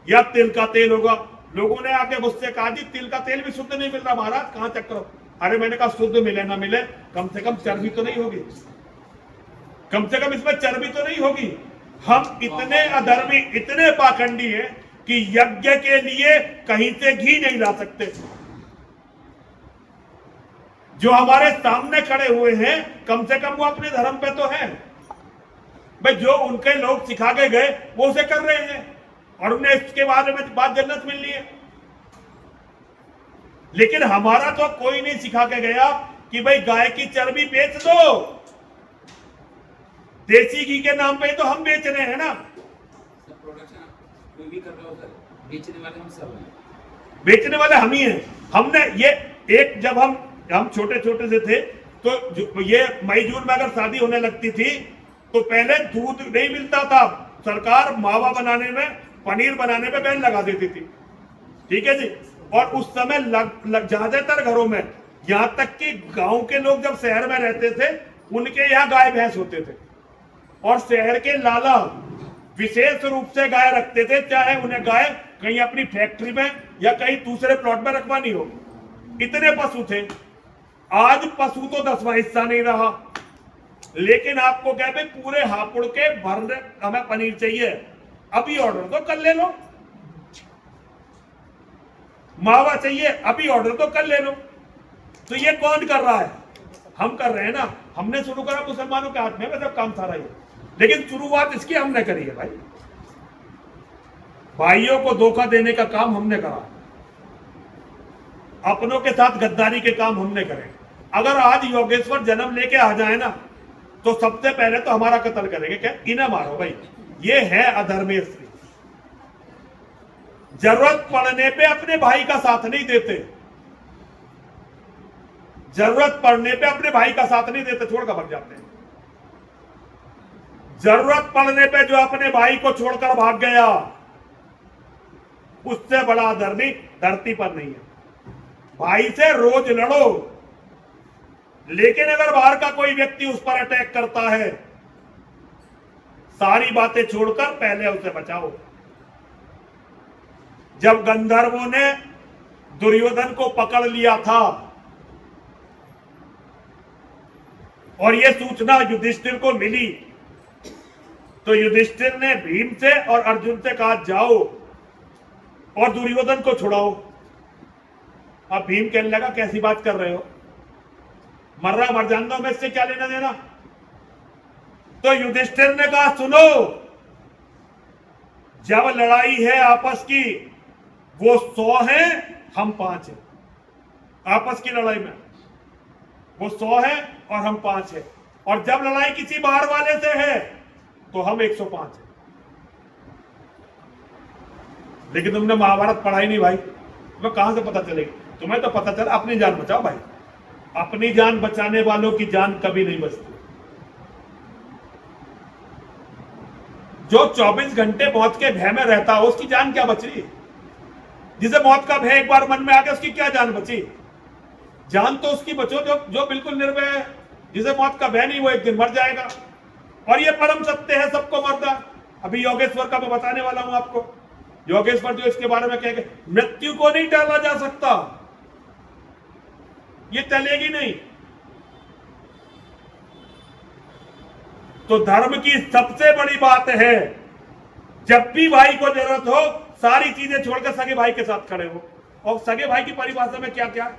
या तिल का तेल होगा। लोगों ने आके मुझसे कहा जी तिल का तेल भी शुद्ध नहीं मिल रहा महाराज, कहां चेक करो। अरे मैंने कहा शुद्ध मिले ना मिले, कम से कम चर्बी तो नहीं होगी, कम से कम इसमें चर्बी तो नहीं होगी। हम इतने अधर्मी, इतने पाखंडी हैं कि यज्ञ के लिए कहीं से घी नहीं ला सकते। जो हमारे सामने खड़े हुए हैं कम से कम वो अपने धर्म पे तो है भाई। जो उनके लोग सिखा के गए वो उसे कर रहे हैं और उन्हें इसके बारे में बात जन्नत मिलनी है। लेकिन हमारा तो कोई नहीं सिखा के गया कि भाई गाय की चर्बी बेच दो, देसी घी के नाम पे तो हम बेच रहे हैं ना। प्रोडक्शन कोई भी कर रहा हो सर, बेचने वाले हम सब हैं, बेचने वाले हम ही हैं। हमने ये एक, जब हम छोटे छोटे से थे तो ये मई जून में अगर शादी होने लगती थी तो पहले दूध नहीं मिलता था, सरकार मावा बनाने में, पनीर बनाने में बैन लगा देती थी, ठीक है जी। और उस समय ज्यादातर घरों में, यहां तक कि गांव के लोग जब शहर में रहते थे उनके यहाँ गाय भैंस होते थे और शहर के लाला विशेष रूप से गाय रखते थे, चाहे उन्हें गाय कहीं अपनी फैक्ट्री में या कहीं दूसरे प्लॉट में रखवानी हो। इतने पशु थे। आज पशु तो 10वां हिस्सा नहीं रहा। लेकिन आपको क्या भाई पूरे हापुड़ के भरने हमें पनीर चाहिए, अभी ऑर्डर तो कर ले लो। मावा चाहिए, अभी ऑर्डर तो कर ले लो। तो ये कौन कर रहा है? हम कर रहे हैं ना। हमने शुरू करा मुसलमानों के हाथ में मतलब काम सारा ही, लेकिन शुरुआत इसकी हमने करी है भाई। भाइयों को धोखा देने का काम हमने करा, अपनों के साथ गद्दारी के काम हमने करे। अगर आज योगेश्वर जन्म लेके आ जाए ना तो सबसे पहले तो हमारा कत्ल करेंगे। क्या? इन्हें मारो भाई, ये है अधर्मी स्त्री। जरूरत पड़ने पे अपने भाई का साथ नहीं देते, जरूरत पड़ने पे अपने भाई का साथ नहीं देते, छोड़कर भाग जाते हैं। जरूरत पड़ने पे जो अपने भाई को छोड़कर भाग गया उससे बड़ा अधर्मी धरती पर नहीं है। भाई से रोज लड़ो, लेकिन अगर बाहर का कोई व्यक्ति उस पर अटैक करता है, सारी बातें छोड़कर पहले उसे बचाओ। जब गंधर्वों ने दुर्योधन को पकड़ लिया था और यह सूचना युधिष्ठिर को मिली, तो युधिष्ठिर ने भीम से और अर्जुन से कहा जाओ और दुर्योधन को छुड़ाओ। अब भीम कहने लगा कैसी बात कर रहे हो, मर रहा मर जान दो, मैं इससे क्या लेना देना। तो युधिष्ठिर ने कहा सुनो, जब लड़ाई है आपस की, वो 100 हैं, हम 5 हैं। आपस की लड़ाई में वो 100 है और हम 5 हैं, और जब लड़ाई किसी बाहर वाले से है तो हम 105 हैं। लेकिन तुमने महाभारत पढ़ाई नहीं भाई, तुम्हें कहां से पता चलेगी? तुम्हें तो पता चला अपनी जान बचाओ भाई। अपनी जान बचाने वालों की जान कभी नहीं बचती। जो 24 घंटे मौत के भय में रहता हो उसकी जान क्या बच रही? जिसे मौत का भय एक बार मन में आ गया उसकी क्या जान बची? जान तो उसकी बचो जो बिल्कुल निर्भय है। जिसे मौत का भय नहीं वो एक दिन मर जाएगा, और ये परम सत्य है, सबको मरना। अभी योगेश्वर का मैं बताने वाला हूं आपको। योगेश्वर जो इसके बारे में कहेंगे, मृत्यु को नहीं टाला जा सकता, ये चलेगी नहीं। तो धर्म की सबसे बड़ी बात है, जब भी भाई को जरूरत हो सारी चीजें छोड़कर सगे भाई के साथ खड़े हो। और सगे भाई की परिभाषा में क्या क्या,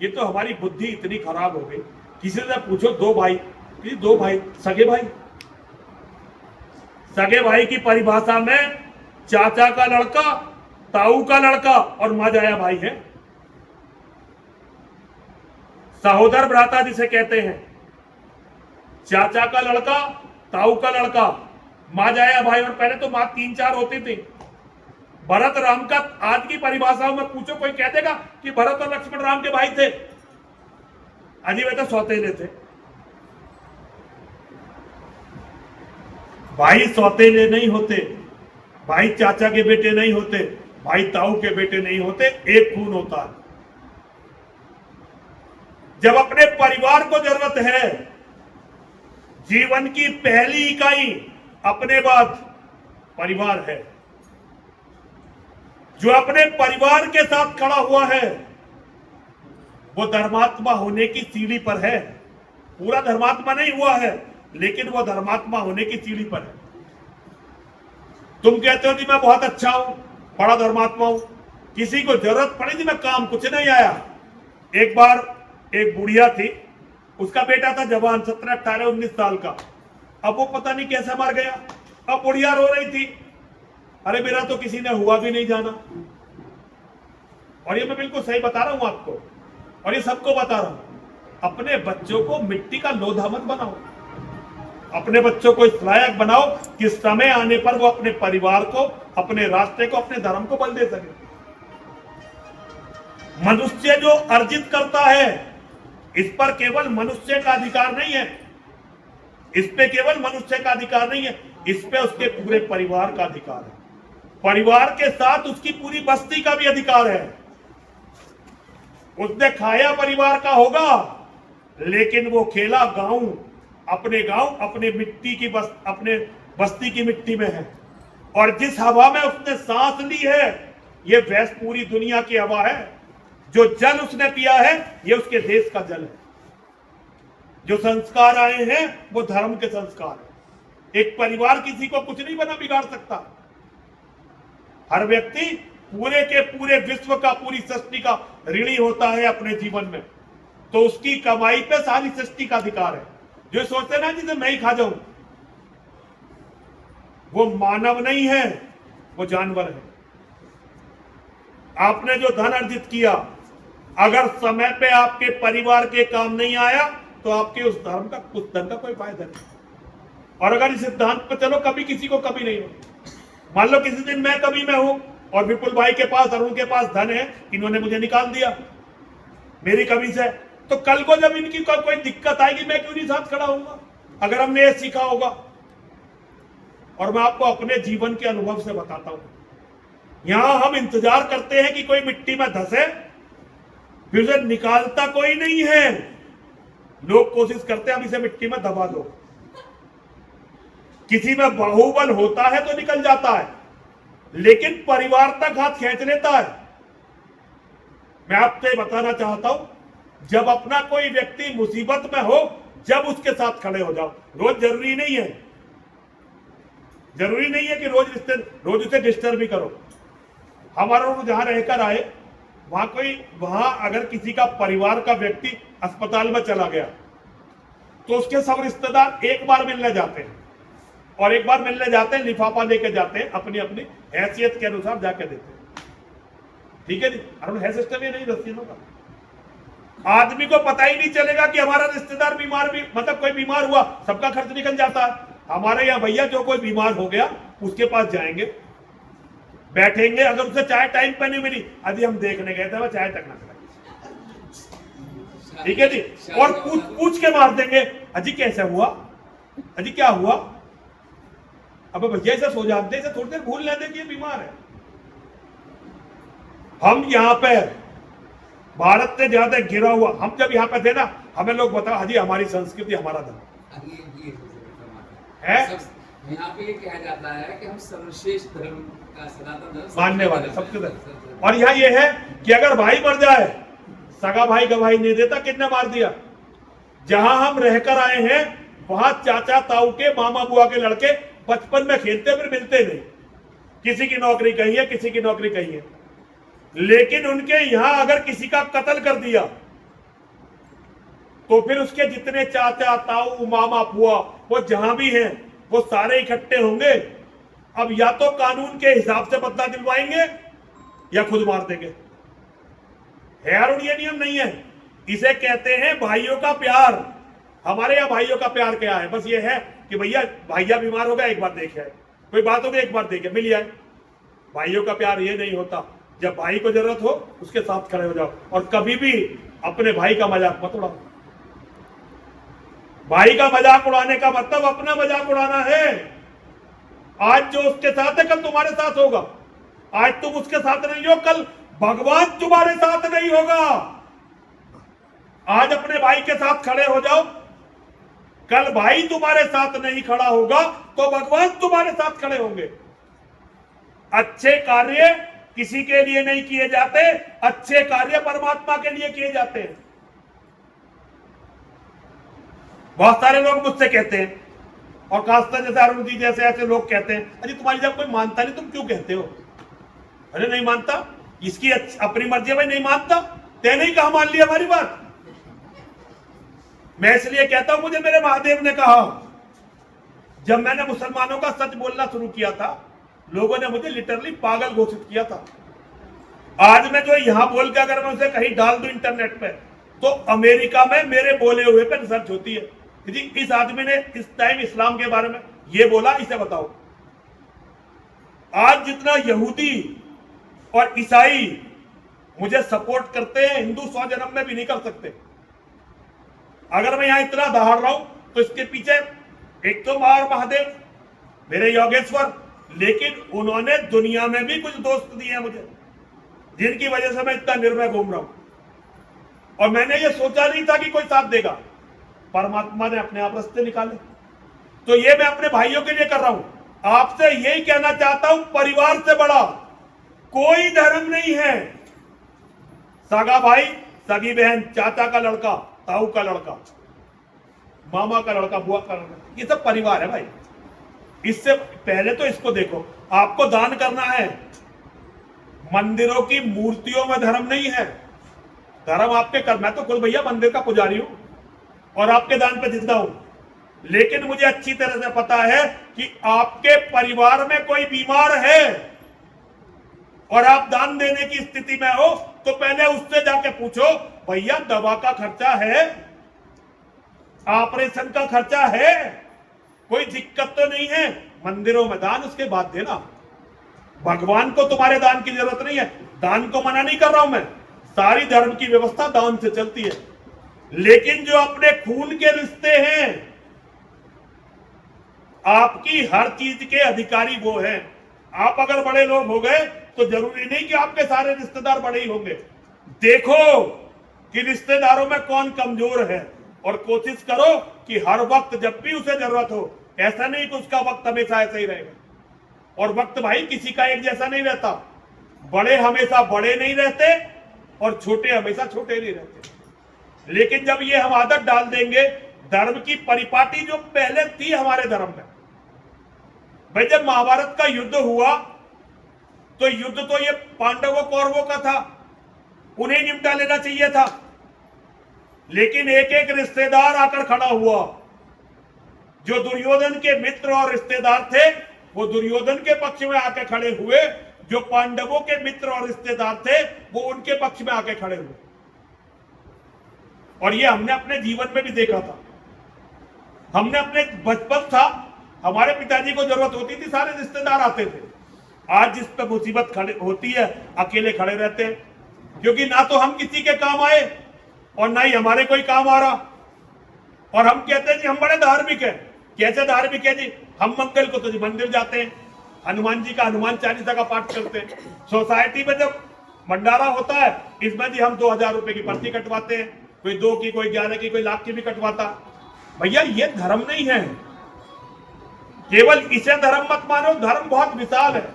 ये तो हमारी बुद्धि इतनी खराब हो गई किसी से पूछो दो भाई, सगे भाई, सगे भाई की परिभाषा में चाचा का लड़का, ताऊ का लड़का और माजाया भाई है। सहोदर भ्राता जिसे कहते हैं, चाचा का लड़का, ताऊ का लड़का, माजाया भाई। और पहले तो मां 3-4 होती थी। भरत राम का आज की परिभाषाओं में पूछो, कोई कह देगा कि भरत और लक्ष्मण राम के भाई थे? अजीब, तो सौतेले थे। भाई सौतेले नहीं होते, भाई चाचा के बेटे नहीं होते, भाई ताऊ के बेटे नहीं होते, एक खून होता है। जब अपने परिवार को जरूरत है, जीवन की पहली इकाई अपने बाद परिवार है। जो अपने परिवार के साथ खड़ा हुआ है वो धर्मात्मा होने की सीढ़ी पर है। पूरा धर्मात्मा नहीं हुआ है, लेकिन वो धर्मात्मा होने की सीढ़ी पर है। तुम कहते हो जी मैं बहुत अच्छा हूं, बड़ा धर्मात्मा हूं, किसी को जरूरत पड़ी थी मैं काम कुछ नहीं आया। एक बार एक बुढ़िया थी, उसका बेटा था जवान, 17, 18, 19 साल का। अब वो पता नहीं कैसे मर गया। अब बुढ़िया रो रही थी, अरे मेरा तो किसी ने हुआ भी नहीं जाना। और ये मैं बिल्कुल सही बता रहा हूं आपको, और ये सबको बता रहा हूं। अपने बच्चों को मिट्टी का लोधा मत बनाओ, अपने बच्चों को इस लायक बनाओ कि समय आने पर वो अपने परिवार को, अपने रास्ते को, अपने धर्म को बल दे सके। मनुष्य जो अर्जित करता है, इस पर केवल मनुष्य का अधिकार नहीं है, इस पे केवल मनुष्य का अधिकार नहीं है, इस पे उसके पूरे परिवार का अधिकार है। परिवार के साथ उसकी पूरी बस्ती का भी अधिकार है। उसने खाया परिवार का होगा, लेकिन वो खेला गांव, अपने मिट्टी की अपने बस्ती की मिट्टी में है। और जिस हवा में उसने सांस ली है, ये वैस पूरी दुनिया की हवा है। जो जल उसने पिया है, ये उसके देश का जल है। जो संस्कार आए हैं वो धर्म के संस्कार है। एक परिवार किसी को कुछ नहीं बना बिगाड़ सकता। हर व्यक्ति पूरे के पूरे विश्व का, पूरी सृष्टि का ऋणी होता है अपने जीवन में, तो उसकी कमाई पे सारी सृष्टि का अधिकार है। जो सोचते ना जिसे मैं ही खा जाऊं, वो मानव नहीं है, वो जानवर है। आपने जो धन अर्जित किया, अगर समय पे आपके परिवार के काम नहीं आया, तो आपके उस धर्म का, उस धन का कोई फायदा नहीं। और अगर इस सिद्धांत पर चलो, कभी किसी को कभी नहीं हो। मान लो किसी दिन मैं कभी में हूं और विपुल भाई के पास, अरुण के पास धन है, इन्होंने मुझे निकाल दिया मेरी कमी से, तो कल को जब इनकी कोई दिक्कत आएगी, मैं क्यों नहीं साथ खड़ा होऊंगा? अगर हमने ये सीखा होगा। और मैं आपको अपने जीवन के अनुभव से बताता हूं, यहां हम इंतजार करते हैं कि कोई मिट्टी में धंसे, फिर उसे निकालता कोई नहीं है। लोग कोशिश करते हैं हम इसे मिट्टी में दबा दो। किसी में बाहुबल होता है तो निकल जाता है, लेकिन परिवार तक हाथ खींच लेता है। मैं आपसे बताना चाहता हूं, जब अपना कोई व्यक्ति मुसीबत में हो, जब उसके साथ खड़े हो जाओ। रोज जरूरी नहीं है, जरूरी नहीं है कि रोज उसे डिस्टर्ब भी करो। हमारा जहां रहकर आए, वहां अगर किसी का परिवार का व्यक्ति अस्पताल में चला गया, तो उसके सब रिश्तेदार एक बार मिलने जाते हैं, और एक बार मिलने जाते हैं, लिफाफा लेके जाते हैं, अपनी अपनी हैसियत के अनुसार जाके देते हैं। ठीक है जी, और है सिस्टम ये नहीं रसीदों का। आदमी को पता ही नहीं चलेगा कि हमारा रिश्तेदार बीमार भी, मतलब कोई बीमार हुआ, सबका खर्च निकल जाता है। हमारे यहाँ भैया जो कोई बीमार हो गया, उसके पास जाएंगे, बैठेंगे, अगर उसे चाय टाइम पे नहीं मिली, अभी हम देखने गए थे, वह चाय तक ना खिलाई। ठीक है जी, और पूछ के मार देंगे, अजी कैसे हुआ, अजी क्या हुआ। अब भैया ऐसा सो जाते, इसे थोड़ी देर भूल लेते कि ये बीमार है। हम यहाँ पे भारत से ज्यादा गिरा हुआ, हम जब यहाँ पे थे ना, हमें लोग बताओ, हाजी हमारी संस्कृति, हमारा धर्म है। यहाँ पे ये कहा जाता है कि हम सर्वश्रेष्ठ धर्म का, सनातन धर्म मानने वाले, सबसे धर्म। और यहाँ ये है कि अगर भाई मर जाए, सगा भाई गवाही नहीं देता, किसने मार दिया। जहां हम रहकर आए हैं, वहां चाचा ताऊ के, मामा बुआ के लड़के बचपन में खेलते, फिर मिलते नहीं। किसी की नौकरी कहीं है, किसी की नौकरी कहीं है, लेकिन उनके यहां अगर किसी का कत्ल कर दिया, तो फिर उसके जितने चाचा ताऊ मामा फुआ वो जहां भी हैं वो सारे इकट्ठे होंगे। अब या तो कानून के हिसाब से बदला दिलवाएंगे या खुद मार देंगे। है और ये नियम नहीं है। इसे कहते हैं भाइयों का प्यार। हमारे यहाँ भाइयों का प्यार क्या है? बस ये है कि भैया भैया बीमार हो गया, एक बार देखे आए, कोई बात हो गई एक बार देखे मिल जाए। भाइयों का प्यार ये नहीं होता। जब भाई को जरूरत हो उसके साथ खड़े हो जाओ और कभी भी अपने भाई का मजाक मत उड़ाओ। भाई का मजाक उड़ाने का मतलब अपना मजाक उड़ाना है। आज जो उसके साथ है कल तुम्हारे साथ होगा। आज तुम उसके साथ नहीं हो, कल भगवान तुम्हारे साथ नहीं होगा। आज अपने भाई के साथ खड़े हो जाओ, कल भाई तुम्हारे साथ नहीं खड़ा होगा तो भगवान तुम्हारे साथ खड़े होंगे। अच्छे कार्य किसी के लिए नहीं किए जाते, अच्छे कार्य परमात्मा के लिए किए जाते हैं। बहुत सारे लोग मुझसे कहते हैं, और खासकर जैसे अरुण जी जैसे ऐसे लोग कहते हैं, अरे तुम्हारी जब कोई मानता नहीं तुम क्यों कहते हो? अरे नहीं मानता, इसकी अपनी मर्जी है भाई, नहीं मानता, तैने नहीं कहा मान लिया हमारी बात। मैं इसलिए कहता हूं, मुझे मेरे महादेव ने कहा, जब मैंने मुसलमानों का सच बोलना शुरू किया था लोगों ने मुझे लिटरली पागल घोषित किया था। आज मैं जो यहां बोल के अगर मैं उसे कहीं डाल दूं इंटरनेट पे तो अमेरिका में मेरे बोले हुए पे रिसर्च होती है कि जी इस आदमी ने इस टाइम इस्लाम के बारे में ये बोला, इसे बताओ। आज जितना यहूदी और ईसाई मुझे सपोर्ट करते हैं, हिंदू 100 जन्म में भी नहीं कर सकते। अगर मैं यहां इतना दहाड़ रहा हूं तो इसके पीछे एक तो महादेव मेरे योगेश्वर, लेकिन उन्होंने दुनिया में भी कुछ दोस्त दिए हैं मुझे जिनकी वजह से मैं इतना निर्भय घूम रहा हूं। और मैंने ये सोचा नहीं था कि कोई साथ देगा, परमात्मा ने अपने आप रास्ते निकाले। तो ये मैं अपने भाइयों के लिए कर रहा हूं। आपसे यही कहना चाहता हूं, परिवार से बड़ा कोई धर्म नहीं है। सगा भाई, सगी बहन, चाचा का लड़का, ताऊ का लड़का, मामा का लड़का, बुआ का लड़का, ये सब परिवार है भाई। इससे पहले तो इसको देखो, आपको दान करना है। मंदिरों की मूर्तियों में धर्म नहीं है, धर्म आपके कर। मैं तो खुद भैया मंदिर का पुजारी हूं और आपके दान पे जिंदा हूं, लेकिन मुझे अच्छी तरह से पता है कि आपके परिवार में कोई बीमार है और आप दान देने की स्थिति में हो तो पहले उससे जाके पूछो, भैया दवा का खर्चा है, ऑपरेशन का खर्चा है, कोई दिक्कत तो नहीं है? मंदिरों में दान उसके बाद देना। भगवान को तुम्हारे दान की जरूरत नहीं है, दान को मना नहीं कर रहा हूं मैं, सारी धर्म की व्यवस्था दान से चलती है। लेकिन जो अपने खून के रिश्ते हैं, आपकी हर चीज के अधिकारी वो हैं। आप अगर बड़े लोग हो गए तो जरूरी नहीं कि आपके सारे रिश्तेदार बड़े ही होंगे। देखो कि रिश्तेदारों में कौन कमजोर है और कोशिश करो कि हर वक्त जब भी उसे जरूरत हो, ऐसा नहीं कि उसका वक्त हमेशा ऐसा ही रहेगा। और वक्त भाई किसी का एक जैसा नहीं रहता, बड़े हमेशा बड़े नहीं रहते और छोटे हमेशा छोटे नहीं रहते। लेकिन जब ये हम आदत डाल देंगे, धर्म की परिपाटी जो पहले थी हमारे धर्म में, भाई जब महाभारत का युद्ध हुआ तो युद्ध तो ये पांडवों कौरवों का था, उन्हें निपटा लेना चाहिए था। लेकिन एक एक रिश्तेदार आकर खड़ा हुआ। जो दुर्योधन के मित्र और रिश्तेदार थे वो दुर्योधन के पक्ष में आके खड़े हुए, जो पांडवों के मित्र और रिश्तेदार थे वो उनके पक्ष में आके खड़े हुए। और ये हमने अपने जीवन में भी देखा था। हमने अपने बचपन था, हमारे पिताजी को जरूरत होती थी, सारे रिश्तेदार आते थे। आज जिस पे मुसीबत खड़े होती है अकेले खड़े रहते हैं, क्योंकि ना तो हम किसी के काम आए और ना ही हमारे कोई काम आ रहा। और हम कहते हैं जी हम बड़े धार्मिक हैं। कैसे धार्मिक है जी? हम मंगल को तो जी मंदिर जाते हैं, हनुमान जी का हनुमान चालीसा का पाठ करते हैं। सोसाइटी में जब भंडारा होता है इसमें जी हम 2000 रुपए की पर्ची कटवाते हैं, कोई 2 की, कोई 11 की, कोई लाख की भी कटवाता। भैया ये धर्म नहीं है, केवल इसे धर्म मत मानो। धर्म बहुत विशाल है।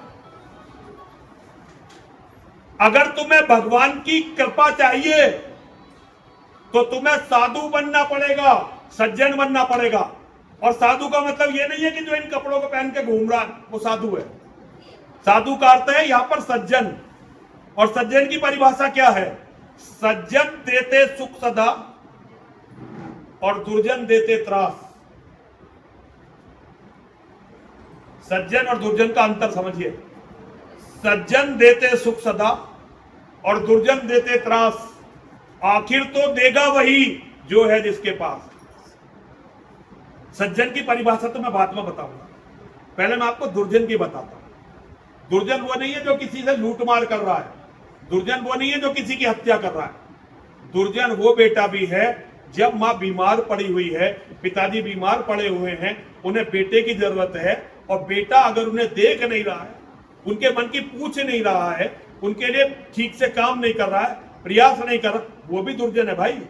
अगर तुम्हें भगवान की कृपा चाहिए तो तुम्हें साधु बनना पड़ेगा, सज्जन बनना पड़ेगा। और साधु का मतलब ये नहीं है कि जो इन कपड़ों को पहन के घूम रहा है वो साधु है। साधु का अर्थ है यहां पर सज्जन। और सज्जन की परिभाषा क्या है? सज्जन देते सुख सदा, और दुर्जन देते त्रास। सज्जन और दुर्जन का अंतर समझिए। सज्जन देते सुख सदा और दुर्जन देते त्रास। आखिर तो देगा वही जो है जिसके पास। सज्जन की परिभाषा तो मैं बाद में बताऊंगा, पहले मैं आपको दुर्जन की बताता हूं। दुर्जन वो नहीं है जो किसी से लूटमार कर रहा है, दुर्जन वो नहीं है जो किसी की हत्या कर रहा है। दुर्जन वो बेटा भी है जब माँ बीमार पड़ी हुई है, पिताजी बीमार पड़े हुए हैं, उन्हें बेटे की जरूरत है और बेटा अगर उन्हें देख नहीं रहा है, उनके मन की पूछ नहीं रहा है, उनके लिए ठीक से काम नहीं कर रहा है, प्रयास नहीं कर रहा, वो भी दुर्जन है भाई।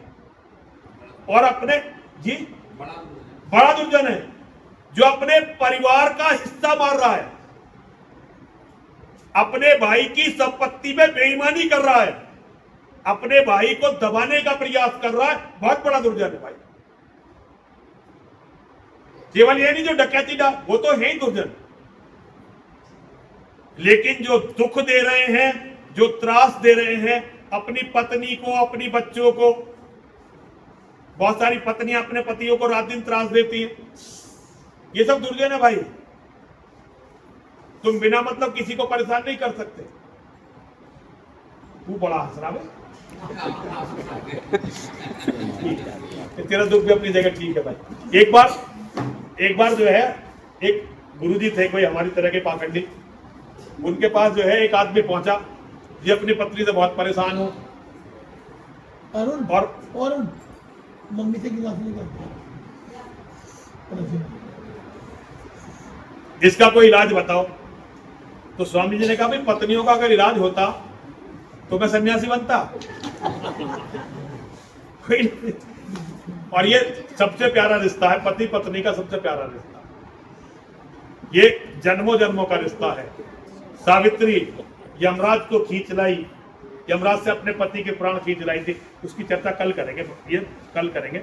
और अपने जी बड़ा दुर्जन है जो अपने परिवार का हिस्सा मार रहा है, अपने भाई की संपत्ति में बेईमानी कर रहा है, अपने भाई को दबाने का प्रयास कर रहा है, बहुत बड़ा दुर्जन है भाई। केवल ये नहीं जो डकैती डा, वो तो है ही दुर्जन, लेकिन जो दुख दे रहे हैं, जो त्रास दे रहे हैं अपनी पत्नी को, अपनी बच्चों को। बहुत सारी पत्नियां अपने पतियों को रात दिन त्रास देती हैं, ये सब दुर्जन है भाई। तुम बिना मतलब किसी को परेशान नहीं कर सकते। तू बड़ा हंस रहा है, तेरा दुख भी अपनी जगह ठीक है भाई। एक बार जो है, एक गुरुजी थे कोई हमारी तरह के पाखंडी, उनके पास जो है एक आदमी पहुंचा, ये अपनी पत्नी से बहुत परेशान हो और मम्मी से गिलास नहीं करते, इसका कोई इलाज बताओ। तो स्वामी जी ने कहा भाई पत्नियों का अगर इलाज होता तो मैं सन्यासी बनता। और ये सबसे प्यारा रिश्ता है, पति पत्नी का सबसे प्यारा रिश्ता, ये जन्मों जन्मों का रिश्ता है। सावित्री यमराज को खींच लाई, यमराज से अपने पति के प्राण खींच लाई थी, उसकी चर्चा कल करेंगे, ये कल करेंगे।